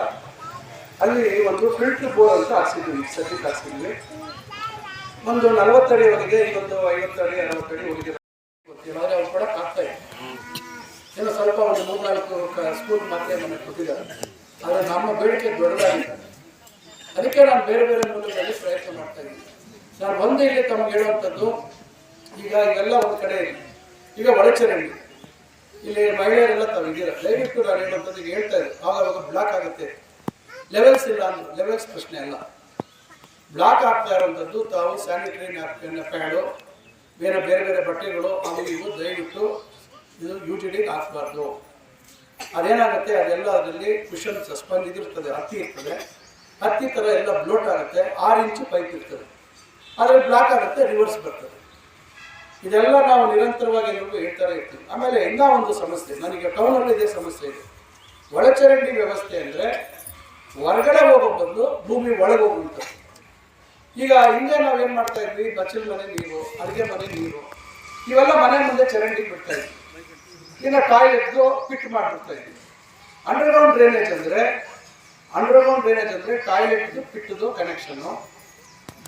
ಅಲ್ಲಿ ಒಂದು ಫಿಲ್ಟರ್ ಬೋರ್ ಅಂತ ಹಾಕ್ಸಿದ್ವಿ. ಸದ್ಯಕ್ಕೆ ಹಾಕ್ಸಿದ್ವಿ. ಒಂದು 40 ಅಡಿವರೆಗೆ, ಇದೊಂದು 50 ಅಡಿ 60 ಅಡಿ ಹೋಗಿದೆ. ಆದರೆ ಅವ್ರು ಕೂಡ ಆಗ್ತಾ ಇದೆ. ಏನೋ ಸ್ವಲ್ಪ ಒಂದು 3-4 ಸ್ಕೂಲ್ ಮಾತ್ರ ನಮಗೆ ಕೊಟ್ಟಿದ್ದಾರೆ. ಆದರೆ ನಮ್ಮ ಬೇಡಿಕೆ ದೊಡ್ಡದಾಗಿದೆ. ಅದಕ್ಕೆ ನಾನು ಬೇರೆ ಬೇರೆ ಮೂಲಗಳಲ್ಲಿ ಪ್ರಯತ್ನ ಮಾಡ್ತಾ ಇದ್ದೀನಿ. ನಾನು ಒಂದು ಇಲ್ಲಿ ತಮಗೆ ಹೇಳುವಂಥದ್ದು, ಈಗ ಇವೆಲ್ಲ ಒಂದು ಕಡೆ ಈಗ ಒಳಚರಂಡಿ ಇಲ್ಲಿ ಮಹಿಳೆಯರೆಲ್ಲ ತಾವು ಇದ್ದೀರ. ದಯವಿಟ್ಟು ನಾನು ಹೇಳುವಂಥದ್ದು ಈಗ ಹೇಳ್ತಾ ಇದ್ದೆ, ಆವಾಗ ಬ್ಲಾಕ್ ಆಗುತ್ತೆ. ಲೆವೆಲ್ಸ್ ಇಲ್ಲ ಅಂದ್ರೆ ಲೆವೆಲ್ಸ್ ಪ್ರಶ್ನೆ ಅಲ್ಲ. ಬ್ಲಾಕ್ ಆಗ್ತಾ ಇರುವಂಥದ್ದು ತಾವು ಸ್ಯಾನಿಟರಿ ನ್ಯಾಪ್ಕಿನ್, ಪ್ಯಾಡು, ಬೇರೆ ಬೇರೆ ಬಟ್ಟೆಗಳು ಅವು ಇವು ದಯವಿಟ್ಟು ಇದು UGDಗೆ ಹಾಕಬಾರ್ದು. ಅದೇನಾಗುತ್ತೆ, ಅದೆಲ್ಲ ಅದರಲ್ಲಿ ಕುಷನ್ ಸ್ಪಂಜ್ ಇದಿರ್ತದೆ, ಹತ್ತಿ ಇರ್ತದೆ. ಹತ್ತಿ ಥರ ಎಲ್ಲ ಬ್ಲೋಟ್ ಆಗುತ್ತೆ. 6 ಇಂಚು ಪೈಪ್ ಇರ್ತದೆ, ಆದರೆ ಬ್ಲಾಕ್ ಆಗುತ್ತೆ, ರಿವರ್ಸ್ ಬರ್ತದೆ. ಇದೆಲ್ಲ ನಾವು ನಿರಂತರವಾಗಿ ಎಲ್ಲರಿಗೂ ಹೇಳ್ತಾರೆ ಇರ್ತೀವಿ. ಆಮೇಲೆ ಇನ್ನೂ ಒಂದು ಸಮಸ್ಯೆ, ನನಗೆ ಟೌನಲ್ಲಿ ಇದೇ ಸಮಸ್ಯೆ ಇದೆ. ಒಳಚರಂಡಿ ವ್ಯವಸ್ಥೆ ಅಂದರೆ ಹೊರಗಡೆ ಹೋಗೋ ಬದಲು ಭೂಮಿ ಒಳಗೆ ಹೋಗುವಂಥದ್ದು. ಈಗ ಹಿಂದೆ ನಾವೇನು ಮಾಡ್ತಾ ಇದ್ವಿ, ಬಚ್ಚಲ ಮನೆ ನೀರು, ಅಡುಗೆ ಮನೆ ನೀರು, ಇವೆಲ್ಲ ಮನೆ ಮುಂದೆ ಚರಂಡಿ ಬಿಡ್ತಾ ಇದ್ವಿ. ಇನ್ನು ಟಾಯ್ಲೆಟ್ದು ಪಿಟ್ ಮಾಡಿಬಿಡ್ತಾ ಇದ್ವಿ. ಅಂಡರ್ಗ್ರೌಂಡ್ ಡ್ರೈನೇಜ್ ಅಂದರೆ ಟಾಯ್ಲೆಟ್ದು ಪಿಟ್ಟದು ಕನೆಕ್ಷನ್ನು,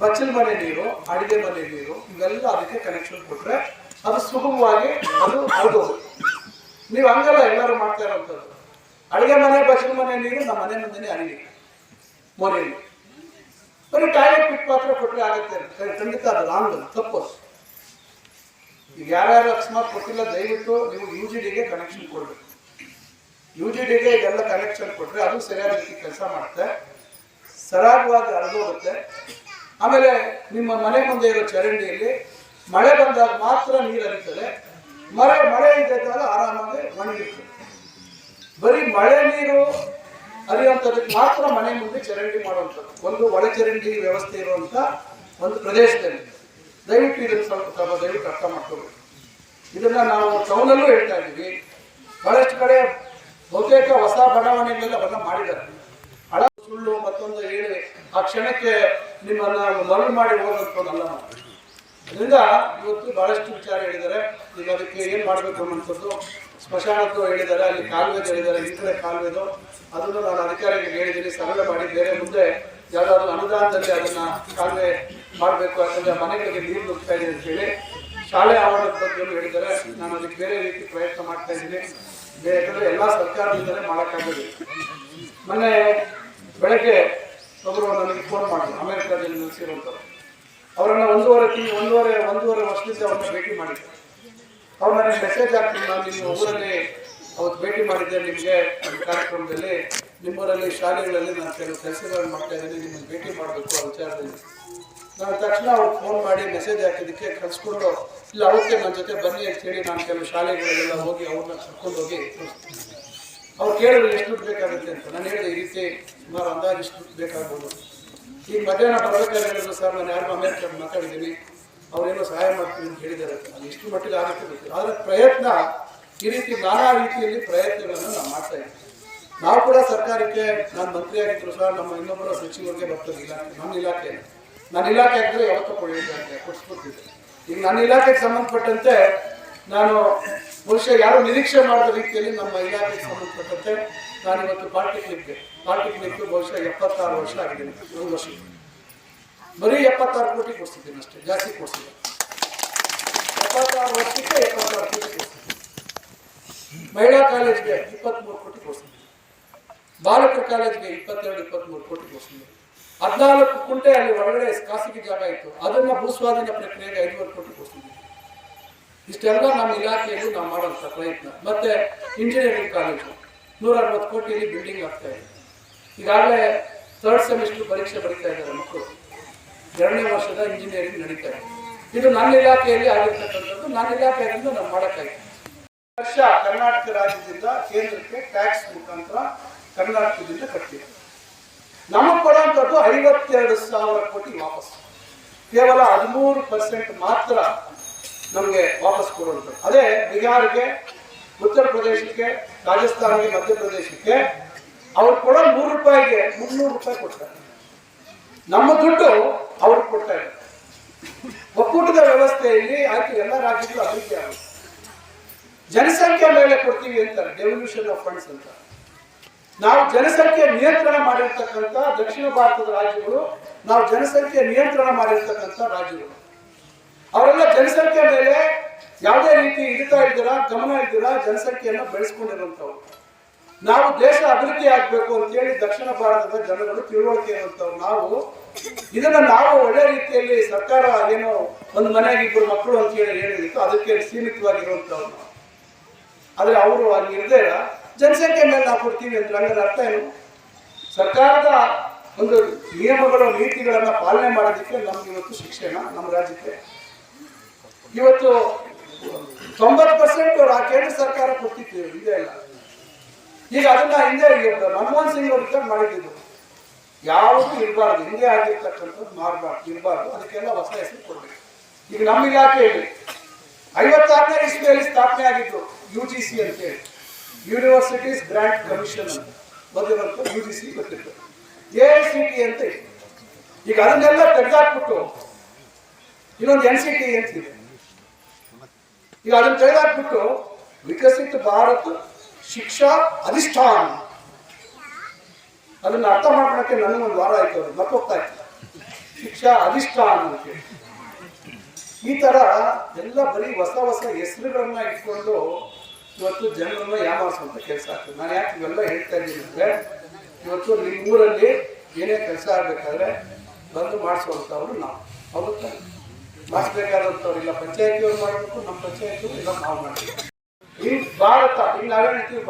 ಬಚ್ಚಲ ಮನೆ ನೀರು, ಅಡುಗೆ ಮನೆ ನೀರು, ಇವೆಲ್ಲ ಅದಕ್ಕೆ ಕನೆಕ್ಷನ್ ಕೊಟ್ಟರೆ ಅದು ಸುಗಮವಾಗಿ ಅದು ಹೋಗುತ್ತೆ. ನೀವು ಹಂಗಲ್ಲ ಎಲ್ಲರೂ ಮಾಡ್ತಾ ಇರೋಂಥದ್ದು. ಅಡುಗೆ ಮನೆ, ಬಚ್ಚಲ ಮನೆ ನೀರು ನಮ್ಮ ಮನೆ ಮುಂದೆನೇ ಹರಿಲಿ ಮೋರಿಯಲ್ಲಿ. ಬರೀ ಟಾಯ್ಲೆಟ್ ಪಿಟ್ ಮಾತ್ರ ಕೊಟ್ಟರೆ ಆಗುತ್ತೆ. ಖಂಡಿತ ಅದು ರಾಂಗ್, ತಪ್ಪು. ಈಗ ಯಾರ್ಯಾರು ಅಕಸ್ಮಾತ್ ಕೊಟ್ಟಿಲ್ಲ, ದಯವಿಟ್ಟು ನೀವು UGDಗೆ ಕನೆಕ್ಷನ್ ಕೊಡಬೇಕು. UGDಗೆ ಇದೆಲ್ಲ ಕನೆಕ್ಷನ್ ಕೊಟ್ಟರೆ ಅದು ಸರಿಯಾದ ರೀತಿ ಕೆಲಸ ಮಾಡುತ್ತೆ, ಸರಾಗವಾಗಿ ಹರಿದೋಗುತ್ತೆ. ಆಮೇಲೆ ನಿಮ್ಮ ಮನೆ ಮುಂದೆ ಇರೋ ಚರಂಡಿಯಲ್ಲಿ ಮಳೆ ಬಂದಾಗ ಮಾತ್ರ ನೀರು ಹರಿತದೆ. ಮಳೆ ಇದ್ದಾಗ ಆರಾಮಾಗಿ ಒಣಗಿರ್ತದೆ. ಬರೀ ಮಳೆ ನೀರು ಹರಿಯುವಂಥದ್ದಕ್ಕೆ ಮಾತ್ರ ಮನೆ ಮುಂದೆ ಚರಂಡಿ ಮಾಡುವಂಥದ್ದು ಒಂದು ಒಳಚರಂಡಿ ವ್ಯವಸ್ಥೆ ಇರುವಂಥ ಒಂದು ಪ್ರದೇಶದಲ್ಲಿ ದಯವಿಟ್ಟು ಇದನ್ನು ಸ್ವಲ್ಪ ದಯವಿಟ್ಟು ಅರ್ಥ ಮಾಡ್ಕೋಬೇಕು. ಇದನ್ನು ನಾವು ಟೌನಲ್ಲೂ ಹೇಳ್ತಾ ಇದ್ದೀವಿ. ಬಹಳಷ್ಟು ಕಡೆ ಬಹುತೇಕ ಹೊಸ ಬಡಾವಣೆಗಳೆಲ್ಲ ಮಾಡಿದ್ದಾರೆ. ಹಳ ಸುಳ್ಳು ಮತ್ತೊಂದು ಹೇಳಿ ಆ ಕ್ಷಣಕ್ಕೆ ನಿಮ್ಮನ್ನು ಮರಳು ಮಾಡಿ ಹೋಗುವಂಥದ್ದಲ್ಲ. ಅದರಿಂದ ಇವತ್ತು ಬಹಳಷ್ಟು ವಿಚಾರ ಹೇಳಿದ್ದಾರೆ. ಈಗ ಅದಕ್ಕೆ ಏನು ಮಾಡಬೇಕು ಅನ್ನೋಂಥದ್ದು ಸ್ಮಶಾನದ್ದು ಹೇಳಿದ್ದಾರೆ, ಅಲ್ಲಿ ಕಾಲುವೆದು ಹೇಳಿದ್ದಾರೆ, ಈ ಕಡೆ ಕಾಲುವೆದು ಅದನ್ನು ನಾನು ಅಧಿಕಾರಿಗಳಿಗೆ ಹೇಳಿದ್ದೀನಿ, ಸರ್ವೆ ಮಾಡಿ ಬೇರೆ ಮುಂದೆ ಯಾವುದಾದ್ರು ಅನುದಾನದಲ್ಲಿ ಅದನ್ನು ಕಾಲುವೆ ಮಾಡಬೇಕು. ಯಾಕಂದರೆ ಮನೆಗಳಿಗೆ ನೀರು ನುಗ್ತಾ ಇದೆ ಅಂತೇಳಿ ಶಾಲೆ ಆವರಣದ ಬಗ್ಗೆ ಅಂತಲೂ ಹೇಳಿದ್ದಾರೆ. ನಾನು ಅದಕ್ಕೆ ಬೇರೆ ರೀತಿ ಪ್ರಯತ್ನ ಮಾಡ್ತಾ ಇದ್ದೀನಿ. ಯಾಕಂದ್ರೆ ಎಲ್ಲ ಸರ್ಕಾರದಿಂದಲೇ ಮಾಡೋಕ್ಕಾಗೋದಿಲ್ಲ. ಮೊನ್ನೆ ಬೆಳಗ್ಗೆ ಒಬ್ಬರು ನನಗೆ ಫೋನ್ ಮಾಡಿದ್ರು, ಅಮೆರಿಕಾದಲ್ಲಿ ನಿಲ್ಲಿಸಿರುವಂಥವ್ರು. ಅವರನ್ನು ಒಂದೂವರೆ ವರ್ಷದಿಂದ ಅವ್ರನ್ನ ಭೇಟಿ ಮಾಡಿದ್ದೆ. ಅವ್ರು ನನಗೆ ಮೆಸೇಜ್ ಹಾಕ್ತೀನಿ, ನಾನು ನಿಮ್ಮ ಊರಲ್ಲಿ ಅವತ್ತು ಭೇಟಿ ಮಾಡಿದ್ದೆ, ನಿಮಗೆ ಕಾರ್ಯಕ್ರಮದಲ್ಲಿ ನಿಮ್ಮೂರಲ್ಲಿ ಶಾಲೆಗಳಲ್ಲಿ ನಾನು ಕೆಲವು ಕೆಲಸಗಳನ್ನು ಮಾಡ್ತಾ ಇದ್ದೀನಿ, ನಿಮ್ಮನ್ನು ಭೇಟಿ ಮಾಡಬೇಕು ಆ ವಿಚಾರದಲ್ಲಿ. ನಾನು ತಕ್ಷಣ ಅವ್ರು ಫೋನ್ ಮಾಡಿ ಮೆಸೇಜ್ ಹಾಕಿದ್ದಕ್ಕೆ ಕಳಿಸ್ಕೊಂಡು ಇಲ್ಲ ಅವತ್ತೇ ನನ್ನ ಜೊತೆ ಬನ್ನಿ ಅಂತ ಹೇಳಿ ನಾನು ಕೆಲವು ಶಾಲೆಗಳಲ್ಲೆಲ್ಲ ಹೋಗಿ ಅವ್ರನ್ನ ಕರ್ಕೊಂಡು ಹೋಗಿ ಅವ್ರು ಕೇಳಿದ್ರು ಎಷ್ಟು ದುಡ್ಡು ಬೇಕಾಗುತ್ತೆ ಅಂತ. ನಾನು ಹೇಳಿದೆ ಈ ರೀತಿ ಸುಮಾರು ಅಂದಾಜು ಇಷ್ಟು ದುಡ್ಡು ಬೇಕಾಗ್ಬೋದು. ಈಗ ಮಧ್ಯಾಹ್ನ ಬರ್ಬೇಕಾದ್ರೆ ಹೇಳಿದ್ರು, ಸರ್ ನಾನು ಯಾರು ಅಮೇರಿಕ ಮಾತಾಡಿದ್ದೀನಿ, ಅವರೇನೋ ಸಹಾಯ ಮಾಡ್ತೀನಿ ಅಂತ ಹೇಳಿದ್ದಾರೆ. ಅದು ಎಷ್ಟು ಮಟ್ಟಿಗೆ ಆಗುತ್ತೆ ಗೊತ್ತಿಲ್ಲ. ಆದರೆ ಪ್ರಯತ್ನ ಈ ರೀತಿ ನಾನಾ ರೀತಿಯಲ್ಲಿ ಪ್ರಯತ್ನಗಳನ್ನು ನಾವು ಮಾಡ್ತಾ ಇದ್ದೀವಿ. ನಾವು ಕೂಡ ಸರ್ಕಾರಕ್ಕೆ, ನಾನು ಮಂತ್ರಿ ಆಗಿದ್ರು ಸರ್, ನಮ್ಮ ಇನ್ನೊಬ್ಬರ ಸಚಿವರಿಗೆ ಬರ್ತದೆ ಇಲಾಖೆ, ನನ್ನ ಇಲಾಖೆ ಆಗಿದ್ರೆ ಯಾವತ್ತೂ ಕೊಡಿಸ್ಕೊಡ್ತಿದ್ದೆ. ಈಗ ನನ್ನ ಇಲಾಖೆಗೆ ಸಂಬಂಧಪಟ್ಟಂತೆ ನಾನು ಬಹುಶಃ ಯಾರು ನಿರೀಕ್ಷೆ ಮಾಡಿದ ರೀತಿಯಲ್ಲಿ ನಮ್ಮ ಇಲಾಖೆಗೆ ಸಂಬಂಧಪಟ್ಟಂತೆ ನಾನು ಇವತ್ತು ಪಾಲಿಟೆಕ್ನಿಕ್ ಬಹುಶಃ 76 ವರ್ಷ ಆಗಿದ್ದೀನಿ. 1 ವರ್ಷ ಬರೀ 76 ಕೋಟಿ ಕೊಡ್ಸಿದ್ದೀನಿ ಅಷ್ಟೇ, ಜಾಸ್ತಿ ಕೊಡ್ಸಿಲ್ಲ. 76 ವರ್ಷಕ್ಕೆ 76 ಕೋಟಿ ಕೊಡ್ಸಿದ್ದೀನಿ. ಮಹಿಳಾ ಕಾಲೇಜ್ಗೆ 23 ಕೋಟಿ ಕೊಡ್ಸಿದ್ದೀನಿ. ಬಾಲಕರ ಕಾಲೇಜ್ಗೆ 22-23 ಕೋಟಿ ಕೊಡ್ಸಿದ್ದೀನಿ. 14 ಕುಂಟೆ ಅಲ್ಲಿ ಒಳಗಡೆ ಖಾಸಗಿ ಜಾಗ ಇತ್ತು, ಅದನ್ನ ಭೂಸ್ವಾಧೀನ ಪ್ರಕ್ರಿಯೆಗೆ 5 ಕೋಟಿ ಕೊಡ್ಸಿದ್ದೀನಿ. ಇಷ್ಟೆಲ್ಲ ನಮ್ಮ ಇಲಾಖೆಯಲ್ಲಿ ನಾವು ಮಾಡುವಂಥ ಪ್ರಯತ್ನ. ಮತ್ತೆ ಇಂಜಿನಿಯರಿಂಗ್ ಕಾಲೇಜು 160 ಕೋಟಿಯಲ್ಲಿ ಬಿಲ್ಡಿಂಗ್ ಆಗ್ತಾ ಇದೆ. ಈಗಾಗಲೇ 3rd ಸೆಮಿಸ್ಟರ್ ಪರೀಕ್ಷೆ ಬರೀತಾ ಇದ್ದಾರೆ ಮಕ್ಕಳು. 2ನೇ ವರ್ಷದ ಇಂಜಿನಿಯರಿಂಗ್ ನಡೀತಾ ಇದೆ. ಇದು ನನ್ನ ಇಲಾಖೆಯಲ್ಲಿ ಆಗಿರ್ತಕ್ಕಂಥದ್ದು. ನನ್ನ ಇಲಾಖೆಯಿಂದ ನಾವು ಮಾಡೋಕ್ಕಾಗಿದೆ. ವರ್ಷ ಕರ್ನಾಟಕ ರಾಜ್ಯದಿಂದ ಕೇಂದ್ರಕ್ಕೆ ಟ್ಯಾಕ್ಸ್ ಮುಖಾಂತರ ಕರ್ನಾಟಕದಿಂದ ಕಟ್ತೀವಿ. ನಮಗೆ ಕೊಡುವಂಥದ್ದು 52,000 ಕೋಟಿ ವಾಪಸ್. ಕೇವಲ 13% ಮಾತ್ರ ನಮಗೆ ವಾಪಸ್ ಕೊಡುವಂಥದ್ದು. ಅದೇ ಬಿಹಾರ್ಗೆ, ಉತ್ತರ ಪ್ರದೇಶಕ್ಕೆ, ರಾಜಸ್ಥಾನ್ಗೆ, ಮಧ್ಯಪ್ರದೇಶಕ್ಕೆ ಅವ್ರು ಕೊಡೋ 100 ರೂಪಾಯಿಗೆ 300 ರೂಪಾಯಿ ಕೊಡ್ತಾರೆ. ನಮ್ಮ ದುಡ್ಡು ಅವ್ರಿಗೆ ಕೊಡ್ತಾ ಇದ್ದಾರೆ. ಒಕ್ಕೂಟದ ವ್ಯವಸ್ಥೆಯಲ್ಲಿ ಆಯ್ತು ಎಲ್ಲ ರಾಜ್ಯಗಳು ಅಭಿವೃದ್ಧಿ ಆಗುತ್ತೆ. ಜನಸಂಖ್ಯೆ ಮೇಲೆ ಕೊಡ್ತೀವಿ ಅಂತಾರೆ, ಡೆವಲ್ಯೂಷನ್ ಆಫ್ ಫಂಡ್ಸ್ ಅಂತ. ನಾವು ಜನಸಂಖ್ಯೆ ನಿಯಂತ್ರಣ ಮಾಡಿರ್ತಕ್ಕಂಥ ದಕ್ಷಿಣ ಭಾರತದ ರಾಜ್ಯಗಳು, ನಾವು ಜನಸಂಖ್ಯೆ ನಿಯಂತ್ರಣ ಮಾಡಿರ್ತಕ್ಕಂಥ ರಾಜ್ಯಗಳು, ಅವರೆಲ್ಲ ಜನಸಂಖ್ಯೆ ಮೇಲೆ ಯಾವುದೇ ರೀತಿ ಗಮನ ಇದ್ದೀರಾ, ಜನಸಂಖ್ಯೆಯನ್ನು ಬೆಳೆಸ್ಕೊಂಡಿರುವಂಥವ್ರು. ನಾವು ದೇಶ ಅಭಿವೃದ್ಧಿ ಆಗ್ಬೇಕು ಅಂತೇಳಿ ದಕ್ಷಿಣ ಭಾರತದ ಜನಗಳು ತಿಳುವಳಿಕೆ ಇರುವಂಥವ್ರು. ನಾವು ಒಳ್ಳೆ ರೀತಿಯಲ್ಲಿ ಸರ್ಕಾರ ಏನೋ ಒಂದು ಮನೆಗೆ 2 ಮಕ್ಕಳು ಅಂತ ಹೇಳಿತ್ತು, ಅದಕ್ಕೆ ಸೀಮಿತವಾಗಿರುವಂಥವ್ರು. ಆದ್ರೆ ಅವರು ಅಲ್ಲಿ ಇರದೇ ಜನಸಂಖ್ಯೆ ಮೇಲೆ ನಾವು ಕೊಡ್ತೀವಿ ಅಂತ ಹಂಗಾದ್ರೆ ಅರ್ಥ ಏನು? ಸರ್ಕಾರದ ಒಂದು ನಿಯಮಗಳು, ನೀತಿಗಳನ್ನ ಪಾಲನೆ ಮಾಡೋದಕ್ಕೆ ನಮ್ಗೆ ಇವತ್ತು ಶಿಕ್ಷಣ ನಮ್ಮ ರಾಜ್ಯಕ್ಕೆ ಇವತ್ತು 90% ಕೇಂದ್ರ ಸರ್ಕಾರ ಕೊಡ್ತಿತ್ತು, ಹಿಂದೆ ಇಲ್ಲ. ಈಗ ಅದನ್ನ ಹಿಂದೆ ಮನಮೋಹನ್ ಸಿಂಗ್ ಅವರು ರಿಟರ್ನ್ ಮಾಡಿದ್ದು ಯಾವುದು ಇರಬಾರ್ದು, ಹಿಂದೆ ಆಗಿರ್ತಕ್ಕಂಥದ್ದು ಇರಬಾರ್ದು, ಅದಕ್ಕೆಲ್ಲ ಹೊಸ ಹೆಸರು ಕೊಡ್ಬೇಕು. ಈಗ ನಮ್ಮ ಇಲಾಖೆಯಲ್ಲಿ 56ನೇ ಇಸ್ವಿಯಲ್ಲಿ ಸ್ಥಾಪನೆ ಆಗಿದ್ದು UGC ಅಂತೇಳಿ, ಯೂನಿವರ್ಸಿಟೀಸ್ ಗ್ರಾಂಟ್ ಕಮಿಷನ್ ಅಂತ ಬಂದಿರುವಂಥ UGC ಗೊತ್ತಿತ್ತು. AICT ಅಂತ ಇತ್ತು. ಈಗ ಅದನ್ನೆಲ್ಲ ತೆಗೆದಾಕ್ಬಿಟ್ಟು ಇನ್ನೊಂದು NCT ಅಂತಿದೆ. ಈಗ ಅದನ್ನು ತೆಗೆದಾಕ್ಬಿಟ್ಟು ವಿಕಸಿತ ಭಾರತ ಶಿಕ್ಷಾ ಅಧಿಷ್ಠಾನ, ಅದನ್ನ ಅರ್ಥ ಮಾಡ್ಕೊಳಕ್ಕೆ ನನಗೊಂದು ವಾರ ಆಯ್ತು, ಅವ್ರು ಮರ್ತೋಗ್ತಾ ಇತ್ತು. ಶಿಕ್ಷಾ ಅಧಿಷ್ಠಾನ ಅಂತೇಳಿ ಈ ತರ ಎಲ್ಲ ಬರೀ ಹೊಸ ಹೆಸರುಗಳನ್ನ ಇಟ್ಕೊಂಡು ಇವತ್ತು ಜನರನ್ನ ಯಾಮಾರಿಸುವಂತ ಕೆಲಸ ಆಗ್ತದೆ. ನಾನು ಯಾಕೆ ಇವೆಲ್ಲ ಹೇಳ್ತಾ ಇದ್ದೀನಿ ಅಂದ್ರೆ, ಇವತ್ತು ನಿಮ್ಮ ಊರಲ್ಲಿ ಏನೇ ಕೆಲಸ ಆಗ್ಬೇಕಾದ್ರೆ ಬಂದು ಮಾಡಿಸುವಂಥವ್ರು ನಾವು, ಅವತ್ತು ಮಾಡಿಸ್ಬೇಕಾದಂಥವ್ರು ಇಲ್ಲ ಪಂಚಾಯತಿಯವ್ರು ಮಾಡಬೇಕು, ನಮ್ಮ ಪಂಚಾಯತ್ ಇಲ್ಲ ನಾವು ಮಾಡಬೇಕು. ಈ ಭಾರತ, ಈಗ ನಾವೇ ಹೇಳ್ತೀವಿ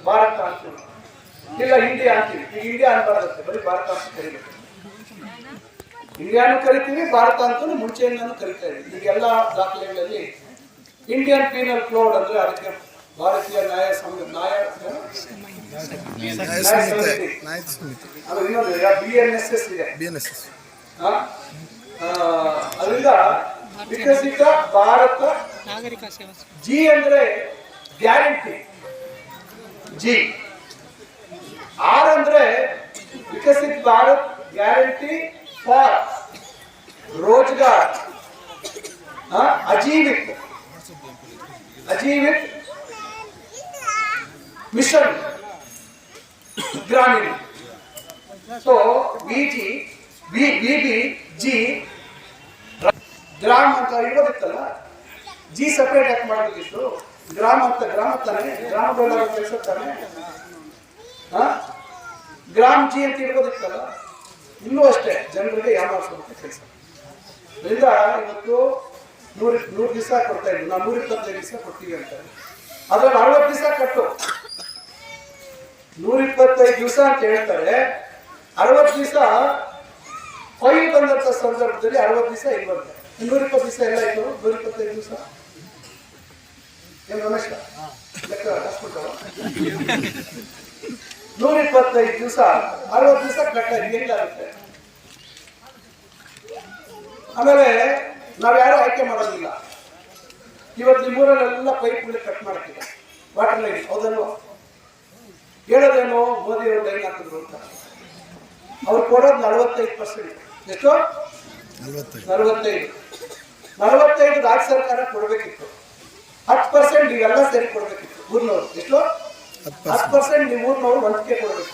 ಭಾರತ ಅಂತೀವಿ, ಇಲ್ಲ ಇಂಡಿಯಾ ಅಂತೀವಿ. ಈಗ ಇಂಡಿಯಾ ಅನ್ಬಾರ್ದತ್ತೆ, ಬರೀ ಭಾರತ ಅಂತ ಕರಿಬೇಕು. ಇಂಡಿಯಾನು ಕರಿತೀವಿ, ಭಾರತ ಅಂತಲೂ ಮುಂಚೆಯಿಂದನೂ ಕರಿತಾ ಇದ್ದೀವಿ. ಈಗೆಲ್ಲ ದಾಖಲೆಗಳಲ್ಲಿ ಇಂಡಿಯನ್ ಪೀನಲ್ ಕೋಡ್ ಅಂದ್ರೆ ಅದಕ್ಕೆ ಭಾರತೀಯ ನ್ಯಾಯ ಸಮಿತಿ, BNSS ಇದೆ. ಅದರಿಂದ ವಿಕಸಿತ ಭಾರತ G ಅಂದ್ರೆ ಗ್ಯಾರಂಟಿ, G. R ಅಂದ್ರೆ Viksit Bharat guarantee for Rozgar, Ajeevika mission Gramin. So BB G ಗ್ರಾಮ ಅಂತ ಇರೋದಿತ್ತಲ್ಲ, ಜಿ ಸಪರೇಟ್ ಯಾಕೆ ಮಾಡಬೇಕಿತ್ತು? ಗ್ರಾಮ ತಾನೇ, ಗ್ರಾಮಗಳ ಕೆಲಸ ತಾನೇ. ಗ್ರಾಮ್ ಜಿ ಅಂತ ಇರ್ಬೋದಿತ್ತಲ್ಲ. ಇನ್ನೂ ಅಷ್ಟೇ ಜನರಿಗೆ ಯಾಮಾರಿಸೋದಕ್ಕೆ ಕೆಲಸ. ಅದರಿಂದ ಇವತ್ತು 100 ದಿವಸ ಕೊಡ್ತಾ ಇದ್ವಿ, ನಾವು 125 ದಿವಸ ಕೊಡ್ತೀವಿ ಅಂತ. ಅದ್ರಲ್ಲಿ 60 ದಿವಸ ಕಟ್ಟು. 125 ದಿವಸ ಅಂತ ಹೇಳ್ತಾರೆ, 60 ದಿವಸ ಫೈಲ್ ಬಂದಂತ ಸಂದರ್ಭದಲ್ಲಿ 60 ದಿವಸ ಇಲ್ವಂತೆ. 120 ದಿವಸ ಎಲ್ಲ ಆಯ್ತು. 125 ದಿವಸ ಏನು ರಮೇಶ ಲೆಕ್ಕ ಹಾಸ್ಬಿಟ್ಟಾವ? 125 ದಿವಸ 60 ದಿವಸ ಕಟ್ಟಾಗಿ ಹೆಂಗಾಗುತ್ತೆ? ಆಮೇಲೆ ನಾವ್ಯಾರು ಆಯ್ಕೆ ಮಾಡೋದಿಲ್ಲ. ಇವತ್ತು ನಿಮ್ಮೂರಲ್ಲೆಲ್ಲ ಪೈಪ್ಗಳು ಕಟ್ ಮಾಡ್ತೀವಿ, ವಾಟರ್ ಲೈನ್. ಹೌದಲ್ವ? ಹೇಳೋದೇನು, ಮೋದಿ ಅವರು ಲೈನ್ ಹಾಕಿದ್ರು ಅಂತ. ಅವ್ರು ಕೊಡೋದು 45%. ಎಷ್ಟು? 45 ರಾಜ್ಯ ಸರ್ಕಾರ ಕೊಡ್ಬೇಕಿತ್ತು. 10% ನೀವೆಲ್ಲ ಸೇರಿ ಕೊಡ್ಬೇಕಿತ್ತು ಊರ್ನವ್ರು. ಎಷ್ಟು? 10% ನೀವು ಊರ್ನವ್ರು ವಂತಿಕೆ ಕೊಡ್ಬೇಕು.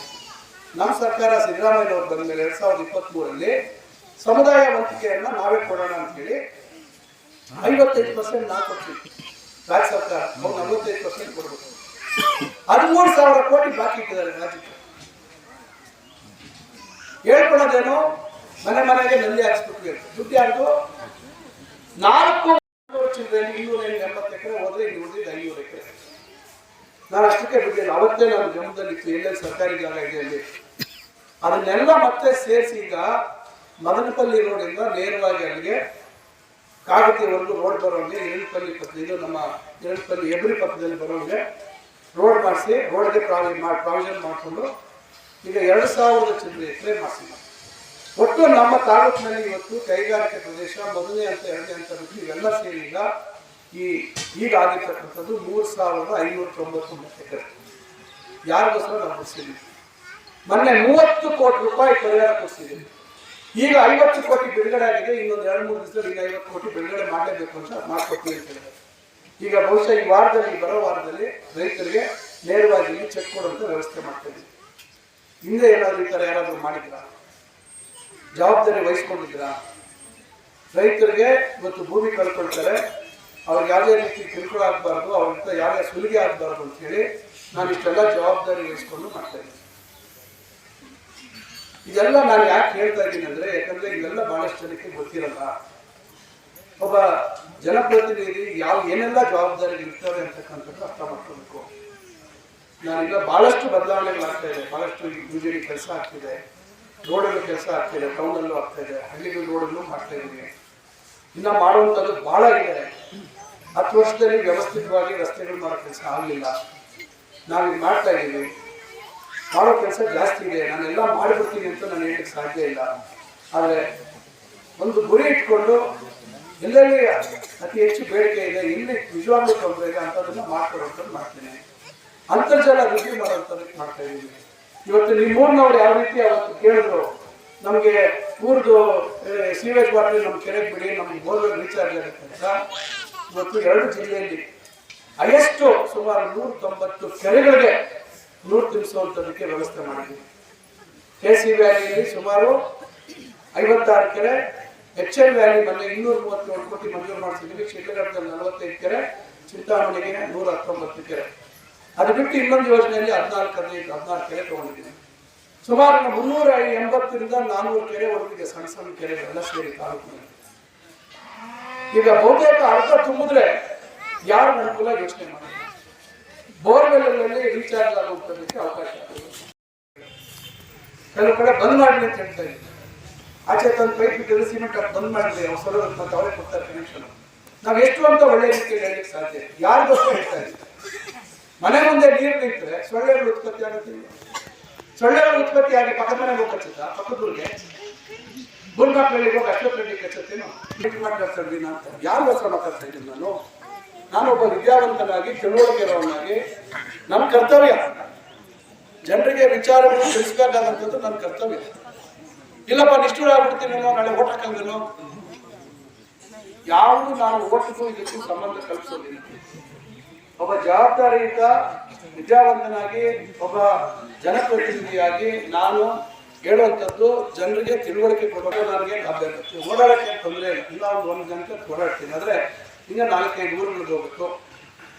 ನಮ್ಮ ಸರ್ಕಾರ ಸಿದ್ದರಾಮಯ್ಯ ಅವರು ಬಂದ ಮೇಲೆ 2023 ಸಮುದಾಯ ವಂತಿಕೆಯನ್ನ ನಾವೇ ಕೊಡೋಣ ಅಂತ ಹೇಳಿ 55% ನಾವು ಕೊಡ್ತೀವಿ. ರಾಜ್ಯ ಸರ್ಕಾರ 45% ಕೊಡ್ಬೇಕು. 13,000 ಕೋಟಿ ಬಾಕಿ ಇಟ್ಟಿದ್ದಾರೆ ರಾಜ್ಯಕ್ಕೆ. ಹೇಳ್ಕೊಳ್ಳೋದೇನು, ಮನೆಗೆ ನಲ್ಲಿ ಹಾಕ್ಸ್ಬಿಟ್ವಿ. ದುಡ್ಡು ಯಾರ್ದು? 4 ಚಿಲ್ಲರೆ 280 ಎಕರೆ ಹೋದ್ರೆ ಇಲ್ಲಿ ಉಳಿದಿದ್ದು 500 ಎಕರೆ. ನಾನು ಅಷ್ಟಕ್ಕೆ ಬಿಟ್ಟಿಲ್ಲ. ಅವತ್ತೇ ನಾನು ಜಮ್ಮದಲ್ಲಿ ಎಲ್ಲೆಲ್ಲಿ ಸರ್ಕಾರಿ ಜಾಗ ಇದೆ ಅಲ್ಲಿ ಅದನ್ನೆಲ್ಲ ಮತ್ತೆ ಸೇರಿಸಿ ಈಗ ಮದನಪಲ್ಲಿ ರೋಡಿಂದ ನೇರವಾಗಿ ಅಲ್ಲಿಗೆ ಕಾಗತಿವರೆಗೂ ರೋಡ್ ಬರೋಂಗೆ, ಎರಡಪಲ್ಲಿ ಇದು ನಮ್ಮ ಎರಡಪಲ್ಲಿ ಎಬ್ರಿ ಪಕ್ಕದಲ್ಲಿ ಬರೋಂಗೆ ರೋಡ್ ಮಾಡಿಸಿ, ರೋಡ್ಗೆ ಪ್ರಾವಿಷನ್ ಮಾಡಿಕೊಂಡು ಈಗ 2,000 ಚಿಲ್ಲರೆ ಎಕರೆ ಮಾಡಿಸಿಲ್ಲ. ಒಟ್ಟು ನಮ್ಮ ತಾಲೂಕಿನಲ್ಲಿ ಇವತ್ತು ಕೈಗಾರಿಕೆ ಪ್ರದೇಶ 1ನೇ ಹಂತ 2ನೇ ಹಂತ ಬಿಟ್ಟು ಇವೆಲ್ಲ ಸೇರಿ ಈಗ ಆಗಿರ್ತಕ್ಕಂಥದ್ದು 3,599 ಎಕರೆ. ಯಾರಿಗೋಸ್ಕರ ನಾವು ಕೊಡಿಸಿದ್ವಿ? ಮೊನ್ನೆ 30 ಕೋಟಿ ರೂಪಾಯಿ ಪರಿಹಾರ ಕೊಡಿಸಿದ್ದೀವಿ. ಈಗ 50 ಕೋಟಿ ಬಿಡುಗಡೆ ಆಗಿದೆ. ಇನ್ನೊಂದು 2-3 ದಿವಸದಲ್ಲಿ ಈಗ 50 ಕೋಟಿ ಬಿಡುಗಡೆ ಮಾಡಲೇಬೇಕು ಅಂತ ಮಾಡ್ಕೊಡ್ತೀವಿ ಅಂತ ಹೇಳಿದ್ದಾರೆ. ಈಗ ಬಹುಶಃ ಈ ವಾರದಲ್ಲಿ, ಬರೋ ವಾರದಲ್ಲಿ ರೈತರಿಗೆ ನೇರವಾಗಿ ಚೆಕ್ ಕೊಡುವಂತ ವ್ಯವಸ್ಥೆ ಮಾಡ್ತಾ ಇದ್ದೀವಿ. ಹಿಂದೆ ಏನಾದ್ರು ಈ ಥರ ಯಾರಾದರೂ ಮಾಡಿದ್ರಾ? ಜವಾಬ್ದಾರಿ ವಹಿಸ್ಕೊಂಡಿದ್ದೀರಾ? ರೈತರಿಗೆ ಇವತ್ತು ಭೂಮಿ ಕಳ್ಕೊಳ್ತಾರೆ, ಅವ್ರಿಗೆ ಯಾವುದೇ ರೀತಿ ಕಿರುಕುಳ ಆಗಬಾರ್ದು, ಅವ್ರಿಂದ ಯಾವುದೇ ಸುಲಿಗೆ ಆಗಬಾರ್ದು ಅಂತ ಹೇಳಿ ನಾನು ಇಷ್ಟೆಲ್ಲ ಜವಾಬ್ದಾರಿ ವಹಿಸ್ಕೊಂಡು ಮಾಡ್ತಾ ಇದ್ದೀನಿ. ಇದೆಲ್ಲ ನಾನು ಯಾಕೆ ಹೇಳ್ತಾ ಇದ್ದೀನಿ ಅಂದ್ರೆ, ಯಾಕಂದ್ರೆ ಇವೆಲ್ಲ ಬಹಳಷ್ಟು ಜನಕ್ಕೆ ಗೊತ್ತಿರಲ್ಲ. ಒಬ್ಬ ಜನಪ್ರತಿನಿಧಿ ಏನೆಲ್ಲ ಜವಾಬ್ದಾರಿ ಇರ್ತವೆ ಅಂತಕ್ಕಂಥದ್ದು ಅರ್ಥ ಮಾಡ್ಕೋಬೇಕು. ನಾನೀಗ ಬಹಳಷ್ಟು ಬದಲಾವಣೆಗಳಾಗ್ತಾ ಇದೆ. ಬಹಳಷ್ಟು ಯುಜಡಿ ಕೆಲಸ ಆಗ್ತಿದೆ, ರೋಡಲ್ಲೂ ಕೆಲಸ ಆಗ್ತಿದೆ, ಟೌನಲ್ಲೂ ಆಗ್ತಾ ಇದೆ, ಹಳ್ಳಿಗಳು ರೋಡಲ್ಲೂ ಮಾಡ್ತಾ ಇದ್ದೀವಿ. ಇನ್ನು ಮಾಡುವಂಥದ್ದು ಬಹಳ ಇದೆ. 10 ವರ್ಷದಲ್ಲಿ ವ್ಯವಸ್ಥಿತವಾಗಿ ರಸ್ತೆಗಳು ಮಾಡೋ ಕೆಲಸ ಆಗಲಿಲ್ಲ. ನಾವೀಗ ಮಾಡ್ತಾ ಇದ್ದೀವಿ. ಮಾಡೋ ಕೆಲಸ ಜಾಸ್ತಿ ಇದೆ. ನಾನೆಲ್ಲ ಮಾಡಿಬಿಡ್ತೀನಿ ಅಂತ ನಾನು ಹೇಳಕ್ಕೆ ಸಾಧ್ಯ ಇಲ್ಲ. ಆದರೆ ಒಂದು ಗುರಿ ಇಟ್ಕೊಂಡು ಎಲ್ಲೆಲ್ಲಿ ಅತಿ ಹೆಚ್ಚು ಬೇಡಿಕೆ ಇದೆ, ಎಲ್ಲಿ ನಿಜವಾಗ್ಲೂ ತೊಂದರೆ ಇದೆ ಅಂಥದನ್ನು ಮಾಡ್ಕೊಡೋಂಥದ್ದು ಮಾಡ್ತೀನಿ. ಅಂತರ್ಜಲ ವೃದ್ಧಿ ಮಾಡೋಂಥದ್ದಕ್ಕೆ ಮಾಡ್ತಾ ಇದ್ದೀವಿ. ಇವತ್ತು ನಿಮ್ಮೂರಿನವ್ರು ಯಾವ ರೀತಿ ಅವತ್ತು ಕೇಳಿದ್ರು, ನಮಗೆ ಊರ್ದು ಸೀವೇಜ್ ವಾಟರ್ ನಮ್ಮ ಕೆರೆಗೆ ಬಿಡಿ, ನಮ್ಗೆ ಬೋರ್ವೆಲ್ ರೀಚಾರ್ಜ್ ಆಗುತ್ತೆ ಅಂತ. ಇವತ್ತು 2 ಜಿಲ್ಲೆಯಲ್ಲಿ ಹೈಯೆಸ್ಟ್ ಸುಮಾರು 190 ಕೆರೆಗಳಿಗೆ ನೀರು ತುಂಬಿಸುವಂಥದ್ದಕ್ಕೆ ವ್ಯವಸ್ಥೆ ಮಾಡಿದ್ದೀವಿ. KC ವ್ಯಾಲಿಯಲ್ಲಿ ಸುಮಾರು 56 ಕೆರೆ, HL ವ್ಯಾಲಿ ಮೊನ್ನೆ 237 ಕೋಟಿ ಮಂಜೂರು ಮಾಡಿಸಿದ್ದೀವಿ. ಶಿಡ್ಲಘಟ್ಟದಲ್ಲಿ 45 ಕೆರೆ, ಚಿಂತಾಮಣಿಗೆ 119 ಕೆರೆ. ಅದು ಬಿಟ್ಟು ಇನ್ನೊಂದು ಯೋಜನೆಯಲ್ಲಿ 14 ಕೆರೆ ತಗೊಂಡಿದ್ದೀವಿ. ಸುಮಾರು 380ರಿಂದ 400 ಕೆರೆವರೆಗೆ ಸಣ್ಣ ಸಣ್ಣ ಕೆರೆಗಳೆಲ್ಲ ಸೇರಿ ತಾಲೂಕಿನಲ್ಲಿ. ಈಗ ಬಹುತೇಕ ಅರ್ಧ ತುಂಬಿದ್ರೆ ಯಾರು ಅನುಕೂಲ ಯೋಚನೆ ಮಾಡಿ ಬೋರ್ವೆಲ್ನಲ್ಲಿ ರೀಚಾರ್ಜ್ ಆಗುವುದಕ್ಕೆ ಅವಕಾಶ ಆಗ್ತದೆ. ಕೆಲವು ಕಡೆ ಬಂದ್ ಮಾಡಲಿ ಅಂತ ಹೇಳ್ತಾ ಇದ್ದೀವಿ. ಆಚೆ ತಂದು ಪೈಪ್ ಬಿಟ್ಟಿದ್ರೆ ಸಿಮೆಂಟ್ ಬಂದ್ ಮಾಡಿದ್ರೆ ಮತ್ತೆ ಅವರೇ ಕೊಡ್ತಾರೆ ಕನೆಕ್ಷನ್. ನಾವು ಎಷ್ಟು ಅಂತ ಒಳ್ಳೆ ರೀತಿಯಲ್ಲಿ ಹೇಳಲಿಕ್ಕೆ ಸಾಧ್ಯ. ಯಾರಿಗೋಸ್ಕರ ಹೇಳ್ತಾ ಇದ್ದೀವಿ? ಮನೆ ಮುಂದೆ ನೀರು ನಿಂತರೆ ಸೊಳ್ಳೆಗಳು ಉತ್ಪತ್ತಿ ಆಗುತ್ತಿಲ್ಲ. ಸೊಳ್ಳೆಗಳು ಉತ್ಪತ್ತಿ ಆಗಿ ಪಕ್ಕದ ಮನೆಗೆ ಹೋಗಿ ಕಚ್ಚುತ್ತಾ? ಪಕ್ಕದೂರಿಗೆ ಗುಂಡ್ಮಕ್ಳಿಗೆ ಹೋಗಿ ಅಷ್ಟೊತ್ತಲ್ಲಿ ಕಚ್ಚುತ್ತೇನೋ ಮಾತಾಡ್ತೀನಿ ಅಂತ ಯಾರಿಗೋಸ್ಕರ ಮಾತಾಡ್ತಾ ಇದ್ದೀನಿ ನಾನೊಬ್ಬ ವಿದ್ಯಾವಂತನಾಗಿ, ತಿಳುವಳಿಕೆ ಇರೋವನಾಗಿ ನಮ್ಮ ಕರ್ತವ್ಯ ಜನರಿಗೆ ವಿಚಾರಗಳು ತಿಳಿಸಬೇಕಾದಂಥದ್ದು ನನ್ನ ಕರ್ತವ್ಯ. ಇಲ್ಲಪ್ಪ ನಿಷ್ಠೂರ ಆಗ್ಬಿಡ್ತೀನೋ, ನಾಳೆ ಓಟ್ ಹಾಕಂಗನೋ, ಯಾವುದು ನಾನು ಓಟಿಗೂ ಇದಕ್ಕೂ ಸಂಬಂಧ ಕಲ್ಪಿಸೋದಿಲ್ಲ. ಒಬ್ಬ ಜವಾಬ್ದಾರಿಯುತ ವಿದ್ಯಾವಂತನಾಗಿ, ಒಬ್ಬ ಜನಪ್ರತಿನಿಧಿಯಾಗಿ ನಾನು ಹೇಳುವಂಥದ್ದು ಜನರಿಗೆ ತಿಳುವಳಿಕೆ ಕೊಡೋದು ನನಗೆ ಓಡಾಡಕ್ಕೆ ತೊಂದರೆ ಇಲ್ಲ. ಇಲ್ಲ ಒಂದು ಗಂಟೆ ಓಡಾಡ್ತೀನಿ. ಆದರೆ ಈಗ 4-5 ಊರುಗಳಿಗೆ ಹೋಗ್ಬೇಕು.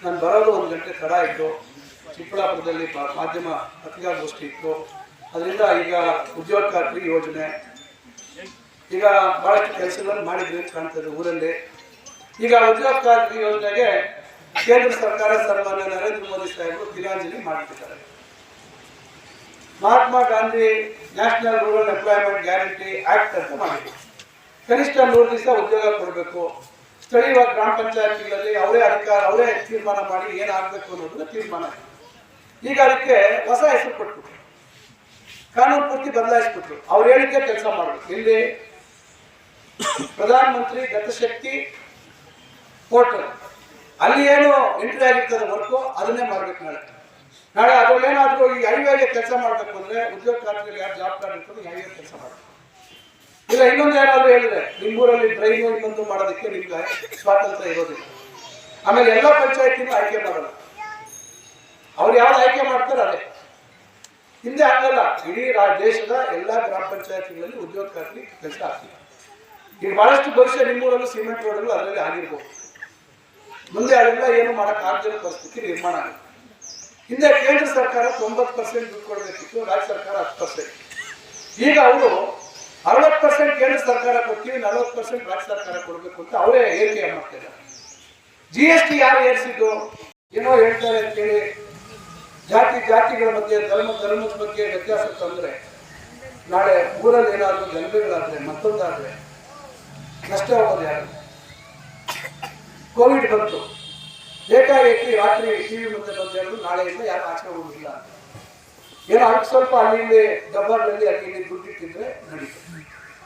ನಾನು ಬರೋದು 1 ಗಂಟೆ ತಡ ಇತ್ತು. ಚಿಕ್ಕಬಳ್ಳಾಪುರದಲ್ಲಿ ಮಾಧ್ಯಮ ಪತ್ರಿಕಾಗೋಷ್ಠಿ ಇತ್ತು. ಅದರಿಂದ ಈಗ ಉದ್ಯೋಗ ಖಾತ್ರಿ ಯೋಜನೆ ಈಗ ಬಹಳಷ್ಟು ಕೆಲಸಗಳನ್ನು ಮಾಡಿದ್ವಿ ಕಾಣ್ತದೆ ಊರಲ್ಲಿ. ಈಗ ಉದ್ಯೋಗ ಖಾತ್ರಿ ಯೋಜನೆಗೆ ಕೇಂದ್ರ ಸರ್ಕಾರ ಸನ್ಮಾನ್ಯ ನರೇಂದ್ರ ಮೋದಿ ಸಾಹೇಬರು ತಿಲಾಂಜಲಿ ಮಾಡ್ತಿದ್ದಾರೆ. Mahatma Gandhi national rural employment guarantee act ಅಂತ ಮಾಡಿದ್ರು. ಕನಿಷ್ಠ 100 ದಿವಸ ಉದ್ಯೋಗ ಕೊಡಬೇಕು. ಸ್ಥಳೀಯ ಗ್ರಾಮ ಪಂಚಾಯತಿಗಳಲ್ಲಿ ಅವರೇ ತೀರ್ಮಾನ ಮಾಡಿ ಏನಾಗಬೇಕು ಅನ್ನೋದನ್ನ ತೀರ್ಮಾನ. ಈಗ ಅದಕ್ಕೆ ಹೊಸ ಹೆಸರು ಕೊಟ್ಬಿಟ್ರು, ಕಾನೂನು ಪೂರ್ತಿ ಬದಲಾಯಿಸ್ಬಿಟ್ರು. ಅವ್ರು ಹೇಳಿಕೆ ಕೆಲಸ ಮಾಡಬೇಕು. ಇಲ್ಲಿ ಪ್ರಧಾನ ಮಂತ್ರಿ ಗತಶಕ್ತಿ ಪೋರ್ಟಲ್ ಅಲ್ಲಿ ಏನು ಎಂಟ್ರಿ ಆಗಿರ್ತದೆ ವರ್ಕು ಅದನ್ನೇ ಮಾಡ್ಬೇಕು. ನಾಳೆ ಅದ್ರಲ್ಲಿ ಏನಾದರೂ ಈ ಹೈವೇಗೆ ಕೆಲಸ ಮಾಡಬೇಕು ಅಂದ್ರೆ ಉದ್ಯೋಗ ಖಾತ್ರಿಯಲ್ಲಿ ಯಾರು ಜಾಬ್ ಕಾರ್ಡ್ ಇರ್ತದೆ ಹೈವೇ ಕೆಲಸ ಮಾಡಬೇಕು. ಇಲ್ಲ ಇನ್ನೊಂದು ಏನಾದ್ರು ಹೇಳಿದ್ರೆ ನಿಮ್ಮೂರಲ್ಲಿ ಡ್ರೈವ್ ಇನ್ನೊಂದು ಮಾಡೋದಕ್ಕೆ ನಿಮ್ಗೆ ಸ್ವಾತಂತ್ರ್ಯ ಇರೋದಿಲ್ಲ. ಆಮೇಲೆ ಎಲ್ಲ ಪಂಚಾಯತಿನೂ ಆಯ್ಕೆ ಮಾಡಲ್ಲ. ಅವ್ರು ಯಾವ್ದು ಆಯ್ಕೆ ಮಾಡ್ತಾರೆ ಅದೇ. ಹಿಂದೆ ಆಗಲ್ಲ. ಇಡೀ ದೇಶದ ಎಲ್ಲ ಗ್ರಾಮ ಪಂಚಾಯತಿಗಳಲ್ಲಿ ಉದ್ಯೋಗ ಖಾತ್ರಿ ಕೆಲಸ ಆಗ್ತಿಲ್ಲ. ಈಗ ಬಹಳಷ್ಟು ಭವಿಷ್ಯ ನಿಮ್ಮೂರಲ್ಲೂ ಸಿಮೆಂಟ್ ರೋಡ್ಗಳು ಅದರಲ್ಲಿ ಆಗಿರ್ಬೋದು. ಮುಂದೆ ಅದೆಲ್ಲ ಏನು ಮಾಡಕ್ ಆಗದ ಪರಿಸ್ಥಿತಿ ನಿರ್ಮಾಣ ಆಗಿದೆ. ಹಿಂದೆ ಕೇಂದ್ರ ಸರ್ಕಾರ 90% ದುಡ್ಡು ಕೊಡಬೇಕಿತ್ತು, ರಾಜ್ಯ ಸರ್ಕಾರ 10%. ಈಗ ಅವರು 60% ಕೇಂದ್ರ ಸರ್ಕಾರ ಕೊಡ್ತೀವಿ, 40% ರಾಜ್ಯ ಸರ್ಕಾರ ಕೊಡಬೇಕು ಅಂತ ಅವರೇ ಏರಿಕೆ ಮಾಡ್ತಿದ್ದಾರೆ. GST ಯಾರು ಏರಿಸಿದ್ದು? ಏನೋ ಹೇಳ್ತಾರೆ ಅಂತೇಳಿ ಜಾತಿಗಳ ಮಧ್ಯೆ ಧರ್ಮದ ಬಗ್ಗೆ ವ್ಯತ್ಯಾಸ ತಂದ್ರೆ ನಾಳೆ ಊರಲ್ಲಿ ಏನಾದ್ರು ಗಲಭೆಗಳಾದ್ರೆ ಮತ್ತೊಂದಾದ್ರೆ ನಷ್ಟ ಹೋಗೋದು ಯಾರು? ಕೋವಿಡ್ ಬಂತು, ಏಕಾಏಕಿ ರಾತ್ರಿ ಟಿವಿ ಮುಂದೆ ಬಂದು ಹೇಳೋದು ನಾಳೆಯಿಂದ ಯಾರು ಆಚೆ ಹೋಗುದಿಲ್ಲ ಅಂತ. ಏನೋ ಅದಕ್ಕೆ ಸ್ವಲ್ಪ ಅಲ್ಲಿ ಡಬ್ಬರ್ನಲ್ಲಿ ಅಲ್ಲಿ ದುಡ್ಡಿಟ್ಟಿದ್ರೆ ನಡೀತು.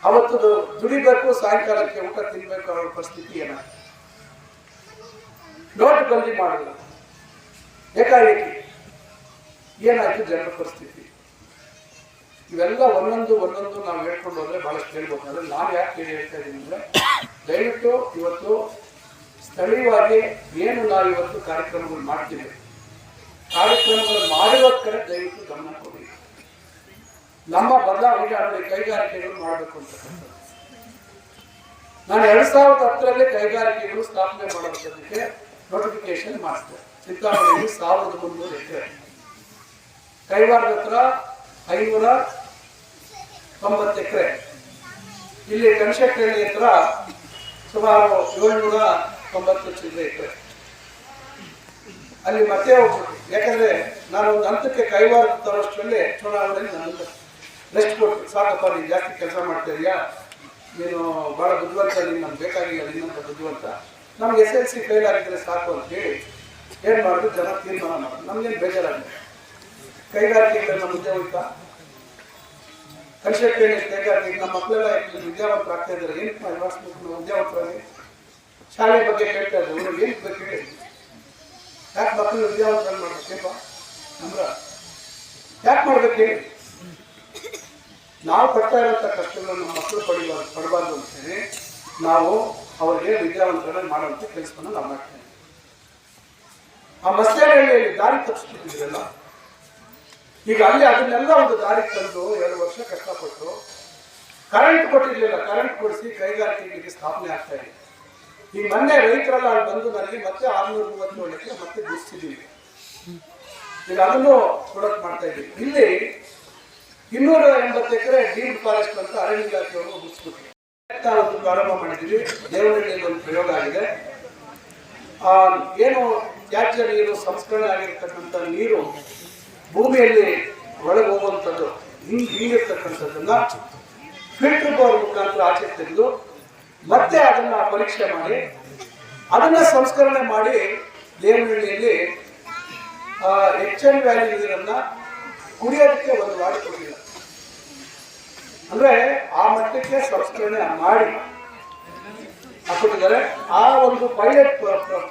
ಅವತ್ತು ದುಡಿಬೇಕು, ಸಾಯಂಕಾಲಕ್ಕೆ ಊಟ ತಿನ್ಬೇಕು ಅನ್ನೋ ಪರಿಸ್ಥಿತಿ ಏನಾಯ್ತು. ನೋಟ್ ಬಂದಿ ಮಾಡಿಲ್ಲ, ಏಕಾಏಕಿ ಏನಾಯ್ತು ಜನರ ಪರಿಸ್ಥಿತಿ. ಇವೆಲ್ಲ ಒಂದೊಂದು ನಾವು ಹೇಳ್ಕೊಂಡು ಹೋದ್ರೆ ಬಹಳಷ್ಟು ಹೇಳ್ಬೋದು. ಅಂದ್ರೆ ನಾನು ಯಾಕೆ ಹೇಳ್ತಾ ಇದ್ದೀನಿ ಅಂದ್ರೆ ದಯವಿಟ್ಟು ಇವತ್ತು ಸ್ಥಳೀಯವಾಗಿ ಏನು ನಾವು ಇವತ್ತು ಕಾರ್ಯಕ್ರಮಗಳು ಮಾಡ್ತೀವಿ, ಕಾರ್ಯಕ್ರಮಗಳು ಮಾಡಿರೋ ಕಡೆ ದಯವಿಟ್ಟು ಗಮನ ಕೊಡಿ. ನಮ್ಮ ಬದಲಾವಣೆ ಕೈಗಾರಿಕೆಗಳು ಮಾಡಬೇಕು ಅಂತಕ್ಕಂಥದ್ದು. ನಾನು 2010ರಲ್ಲಿ ಕೈಗಾರಿಕೆಗಳು ಸ್ಥಾಪನೆ ಮಾಡೋದಕ್ಕೆ ನೋಟಿಫಿಕೇಶನ್ ಮಾಡಿಸಿದೆ. ಚಿಂತಾಮಣಿಯಲ್ಲಿ 1300 ಎಕರೆ, ಕೈವಾರದ ಹತ್ರ 590 ಎಕರೆ, ಇಲ್ಲಿ ಕನಶೆಟ್ಟಹಳ್ಳಿ ಹತ್ರ ಸುಮಾರು 790 ಚಿಲ್ಲರೆ ಎಕರೆ. ಅಲ್ಲಿ ಮತ್ತೆ ಹೋಗ್ಬಿಟ್ಟು, ಯಾಕಂದ್ರೆ ನಾನು ಒಂದು ಹಂತಕ್ಕೆ ಕೈವಾರ ತರೋಷ್ಟರಲ್ಲಿ ಚುನಾವಣೆಯಲ್ಲಿ ನನ್ನನ್ನು ರೆಸ್ಟ್ ಕೊಟ್ಟು, ಸಾಕಪ್ಪ ನೀನು ಜಾಸ್ತಿ ಕೆಲಸ ಮಾಡ್ತಾ ಇದೆಯಾ, ನೀನು ಬಹಳ ಬುದ್ಧಿವಂತ, ನೀನು ನಮ್ಗೆ ಬೇಕಾಗಿಲ್ಲ ನಿನ್ನಂತ ಬುದ್ಧಿವಂತ, ನಮ್ಗೆ SLC ಫೇಲ್ ಆಗಿದ್ರೆ ಸಾಕು ಅಂತ ಹೇಳಿ ಏನ್ ಮಾಡಿದ್ರು ಜನ ತೀರ್ಮಾನ ಮಾಡೋದು. ನಮ್ಗೇನು ಬೇಜಾರಾಗಿದೆ. ಕೈಗಾರಿಕೆಗಳನ್ನ ಮುಂದೆ ಹೋಯ್ತಾ, ಕನಶೆಟ್ಟಹಳ್ಳಿ ಕೈಗಾರಿಕೆ ನಮ್ಮ ಮಕ್ಕಳೆಲ್ಲ ವಿದ್ಯಾವಂತರು ಆಗ್ತಾ ಇದ್ದಾರೆ. ಏನಕ್ಕೆ ನಾವು ವಿದ್ಯಾವಂತರಾಗಿ ಶಾಲೆ ಬಗ್ಗೆ ಕೇಳ್ತಾ ಇದ್ದಾರೆ. ಅವ್ರಿಗೆ ಏನಕ್ಕೆ ಬೇಕು ಹೇಳಿ, ಯಾಕೆ ಮಕ್ಕಳು ವಿದ್ಯಾವಂತರಾಗಿ ಮಾಡ್ಬೇಕೇಪ ನಮ್ರ ಯಾಕೆ ಮಾಡ್ಬೇಕು ಹೇಳಿ. ನಾವು ಪಡ್ತಾ ಇರೋಂಥ ಕಷ್ಟಗಳನ್ನು ನಮ್ಮ ಮಕ್ಕಳು ಪಡಬಾರ್ದು ಅಂತೇಳಿ ನಾವು ಅವ್ರಿಗೆ ವಿದ್ಯಾವಂತರನ್ನ ಮಾಡುವಂಥ ಕೆಲಸವನ್ನು ನಾವು ಮಾಡ್ತೇವೆ. ಆ ಮಸ್ತಿಹಳ್ಳಿಯಲ್ಲಿ ದಾರಿ ತಪ್ಪಿಸ್ತಿದ್ರಲ್ಲ, ಈಗ ಅಲ್ಲಿ ಅದನ್ನೆಲ್ಲ ಒಂದು ದಾರಿ ತಂದು 2 ವರ್ಷ ಕಷ್ಟಪಟ್ಟು ಕರೆಂಟ್ ಕೊಟ್ಟಿರ್ಲಿಲ್ಲ, ಕರೆಂಟ್ ಕೊಡಿಸಿ ಕೈಗಾರಿಕೆಗಳಿಗೆ ಸ್ಥಾಪನೆ ಆಗ್ತಾ ಇದೆ. ಈಗ ಮೊನ್ನೆ ರೈತರೆಲ್ಲ ಅಲ್ಲಿ ಬಂದು ನನಗೆ ಮತ್ತೆ 637 ಎಕರೆ ಮತ್ತೆ ಗುರ್ತಿದ್ದೀವಿ. ಈಗ ಅದನ್ನು ಕೊಡಕ್ ಮಾಡ್ತಾ ಇದ್ದೀವಿ. ಇಲ್ಲಿ 280 ಎಕರೆ ಡೀಮ್ಡ್ ಫಾರೆಸ್ಟ್ ಅಂತ ಅರಣ್ಯ ಇಲಾಖೆಯವರು ಮುಗಿಸ್ಬಿಟ್ರು. ಒಂದು ಪ್ರಾರಂಭ ಮಾಡಿದ್ದೀವಿ. ದೇವನಹಳ್ಳಿಯಲ್ಲಿ ಒಂದು ಪ್ರಯೋಗ ಆಗಿದೆ. ಏನು ತ್ಯಾಜ್ಯ ನೀರು ಸಂಸ್ಕರಣೆ ಆಗಿರ್ತಕ್ಕಂಥ ನೀರು ಭೂಮಿಯಲ್ಲಿ ಒಳಗೆ ಹೋಗುವಂಥದ್ದು ಹಿಂಗಿರ್ತಕ್ಕಂಥದ್ದನ್ನ ಫಿಲ್ಟರ್ ಬೋರ್ ಮುಖಾಂತರ ಆಚೆ ತೆಗೆದು ಮತ್ತೆ ಅದನ್ನ ಪರೀಕ್ಷೆ ಮಾಡಿ ಅದನ್ನ ಸಂಸ್ಕರಣೆ ಮಾಡಿ ದೇವನಹಳ್ಳಿಯಲ್ಲಿ HN ವ್ಯಾಲಿ ನೀರನ್ನ ಕುಡಿಯೋದಕ್ಕೆ ಒಂದು ವಾಡಿ ಕೊಡಲಿಲ್ಲ. ಅಂದ್ರೆ ಆ ಮಟ್ಟಕ್ಕೆ ಸಂಸ್ಕರಣೆ ಮಾಡಿ ಹಾಕೊಟ್ಟಿದ್ದಾರೆ. ಆ ಒಂದು ಪೈಲಟ್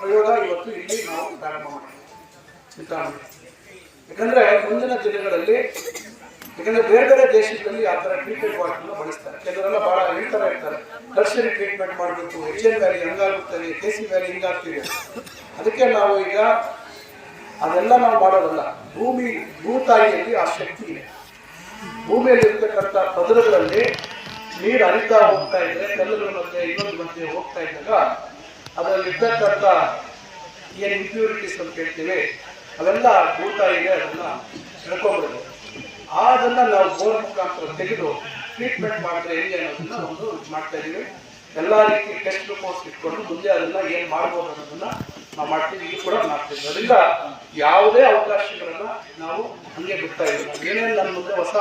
ಪ್ರಯೋಗ ಇವತ್ತು ಇಲ್ಲಿ ನಾವು ಪ್ರಾರಂಭ ಮಾಡಿದ್ದೀವಿ. ಯಾಕಂದ್ರೆ ಮುಂದಿನ ದಿನಗಳಲ್ಲಿ, ಯಾಕಂದ್ರೆ ಬೇರೆ ದೇಶಗಳಲ್ಲಿ ಆ ಥರ ಟ್ರೀಟ್ಮೆಂಟ್ ವಾಟರ್ನ ಬಳಸ್ತಾರೆ. ಕೆಲವರೆಲ್ಲ ಬಹಳ ಹೇಳ್ತಾರೆ ಇರ್ತಾರೆ, ಟರ್ಷರಿ ಟ್ರೀಟ್ಮೆಂಟ್ ಮಾಡಬೇಕು, HN ವ್ಯಾಲಿ ಹಂಗಾಗುತ್ತದೆ, KC ವ್ಯಾಲಿ ಹಿಂಗಾಗ್ತೀವಿ. ಅದಕ್ಕೆ ನಾವು ಈಗ ಅದೆಲ್ಲ ನಾವು ಮಾಡೋದಲ್ಲ. ಭೂತಾಯಿಯಲ್ಲಿ ಆ ಶಕ್ತಿ ಇದೆ. ಭೂಮಿಯಲ್ಲಿ ಇರ್ತಕ್ಕಂಥ ಪದರಗಳಲ್ಲಿ ನೀರು ಹರಿತಾ ಹೋಗ್ತಾ ಇದ್ರೆ, ಕಲ್ಲುಗಳ ಮಧ್ಯೆ ಇನ್ನೊಂದು ಮಧ್ಯೆ ಹೋಗ್ತಾ ಇದ್ದಾಗ ಅದರಲ್ಲಿ ಇರ್ತಕ್ಕಂಥ ಏನು ಇಂಪ್ಯೂರಿಟೀಸ್ ಅಂತ ಹೇಳ್ತೀವಿ ಅವೆಲ್ಲ ಭೂತಾಯಿಗೆ ಅದನ್ನ ಹೇಳ್ಕೊಂಡ್ಬಿಡೋದು. ಅದನ್ನ ನಾವು ಬೋರ್ ಮುಖಾಂತರ ತೆಗೆದು ಟ್ರೀಟ್ಮೆಂಟ್ ಮಾಡಿದ್ರೆ ಹೆಂಗೆ ಅನ್ನೋದನ್ನ ಒಂದು ಮಾಡ್ತಾ ಇದೀವಿ. ಎಲ್ಲ ರೀತಿ ಟೆಸ್ಟ್ ರಿಪೋರ್ಟ್ಸ್ ಇಟ್ಕೊಂಡು ಮುಂದೆ ಅದನ್ನ ಏನ್ ಮಾಡ್ಬೋದು ಅನ್ನೋದನ್ನ ನಾವು ಮಾಡ್ತೀವಿ. ಇದು ಕೂಡ ಮಾಡ್ತೀವಿ. ಅದರಿಂದ ಯಾವುದೇ ಅವಕಾಶಗಳನ್ನ ನಾವು ಹಂಗೆ ಬಿಡ್ತಾ ಇದ್ದೀವಿ. ಏನೇನು ನನ್ನ ಮುಂದೆ ಹೊಸ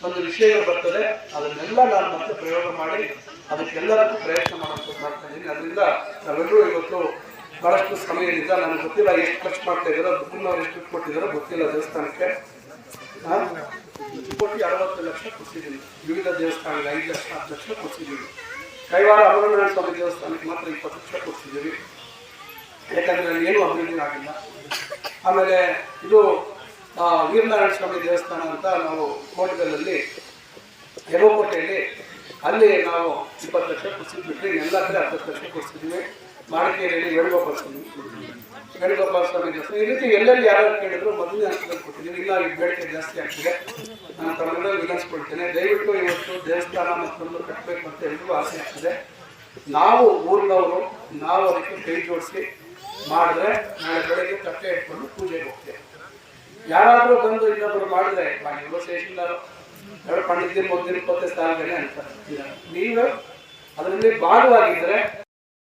ಒಂದು ವಿಷಯಗಳು ಬರ್ತದೆ ಅದನ್ನೆಲ್ಲ ನಾನು ಮತ್ತೆ ಪ್ರಯೋಗ ಮಾಡಿ ಅದಕ್ಕೆಲ್ಲರಿಗೂ ಪ್ರಯತ್ನ ಮಾಡೋದು ಮಾಡ್ತಾ ಇದ್ದೀನಿ. ಅದರಿಂದ ನಾವೆಲ್ಲರೂ ಇವತ್ತು ಬಹಳಷ್ಟು ಸಮಯದಿಂದ ನನಗೆ ಗೊತ್ತಿಲ್ಲ ಎಷ್ಟು ಖರ್ಚು ಮಾಡ್ತಾ ಇದ್ದಾರೋ, ದುಡ್ಡನ್ನವ್ರು ಎಷ್ಟು ದುಡ್ಡು ಕೊಟ್ಟಿದ್ದಾರೋ ಗೊತ್ತಿಲ್ಲ. ದೇವಸ್ಥಾನಕ್ಕೆ 60 ಲಕ್ಷ ಕೊಡ್ತಿದ್ದೀನಿ. ವಿವಿಧ ದೇವಸ್ಥಾನಕ್ಕೆ 5 ಲಕ್ಷ 10 ಲಕ್ಷ ಕೊಡ್ತಿದ್ದೀವಿ. ಕೈವಾರ ಅಮರನಾಥ ಸ್ವಾಮಿ ದೇವಸ್ಥಾನಕ್ಕೆ ಮಾತ್ರ 20 ಲಕ್ಷ ಕೊಡ್ತಿದ್ದೀವಿ. ಯಾಕಂದ್ರೆ ಅಲ್ಲಿ ಏನೂ ಅಭಿವೃದ್ಧಿ ಆಗಿಲ್ಲ. ಆಮೇಲೆ ಇದು ವೀರನಾರಾಯಣ ಸ್ವಾಮಿ ದೇವಸ್ಥಾನ ಅಂತ ನಾವು ಕೋಟೆಗಳಲ್ಲಿ ಯಗೋಕೋಟೆಯಲ್ಲಿ ಅಲ್ಲಿ ನಾವು 20 ಲಕ್ಷ ಕೊಡ್ಸಿದ್ಬಿಟ್ರಿ. ಎಲ್ಲ ಕಡೆ 10 ಲಕ್ಷ ಕೊಡ್ಸಿದ್ವಿ. ಮಾಣಿಕೇರಿಯಲ್ಲಿ ವೇಣುಗೋಪಾಲ ಸ್ವಾಮಿ ದೇವಸ್ಥಾನ ಈ ರೀತಿ ಎಲ್ಲೆಲ್ಲಿ ಯಾರು ಕೇಳಿದ್ರು ಮೊದಲನೇ ಹಂತದಲ್ಲಿ ಕೊಟ್ಟಿದ್ದೀವಿ. ಇಲ್ಲ ಈ ಬೇಡಿಕೆ ಜಾಸ್ತಿ ಆಗ್ತಿದೆ, ನಾನು ತಮ್ಮಲ್ಲಿ ವಿನಂತಿಸ್ಕೊಳ್ತೇನೆ. ದಯವಿಟ್ಟು ಇವತ್ತು ದೇವಸ್ಥಾನ ಮತ್ತೊಂದು ಕಟ್ಟಬೇಕು ಅಂತ ಎಲ್ರಿಗೂ ಆಸೆ ಆಗ್ತಿದೆ. ನಾವು ಊರಿನವರು ನಾವು ಅದಕ್ಕೆ ಕೈ ಜೋಡಿಸಿ ಮಾಡಿದ್ರೆ ನಾಳೆ ಬೆಳಗ್ಗೆ ತಟ್ಟೆ ಇಟ್ಕೊಂಡು ಪೂಜೆಗೆ ಹೋಗ್ತೇವೆ. ಯಾರಾದರೂ ಬಂದು ಇನ್ನೊಬ್ಬರು ಮಾಡಿದ್ರೆ ಇವರು ಶೇಷಿಲ್ಲಾರು ಎರಡು ಪಂಡಿತರು ಮೊದಲಿನ 20 ಸ್ಥಾನಗಳೇ ಅಂತ ನೀವು ಅದರಲ್ಲಿ ಭಾಗವಾಗಿದ್ದರೆ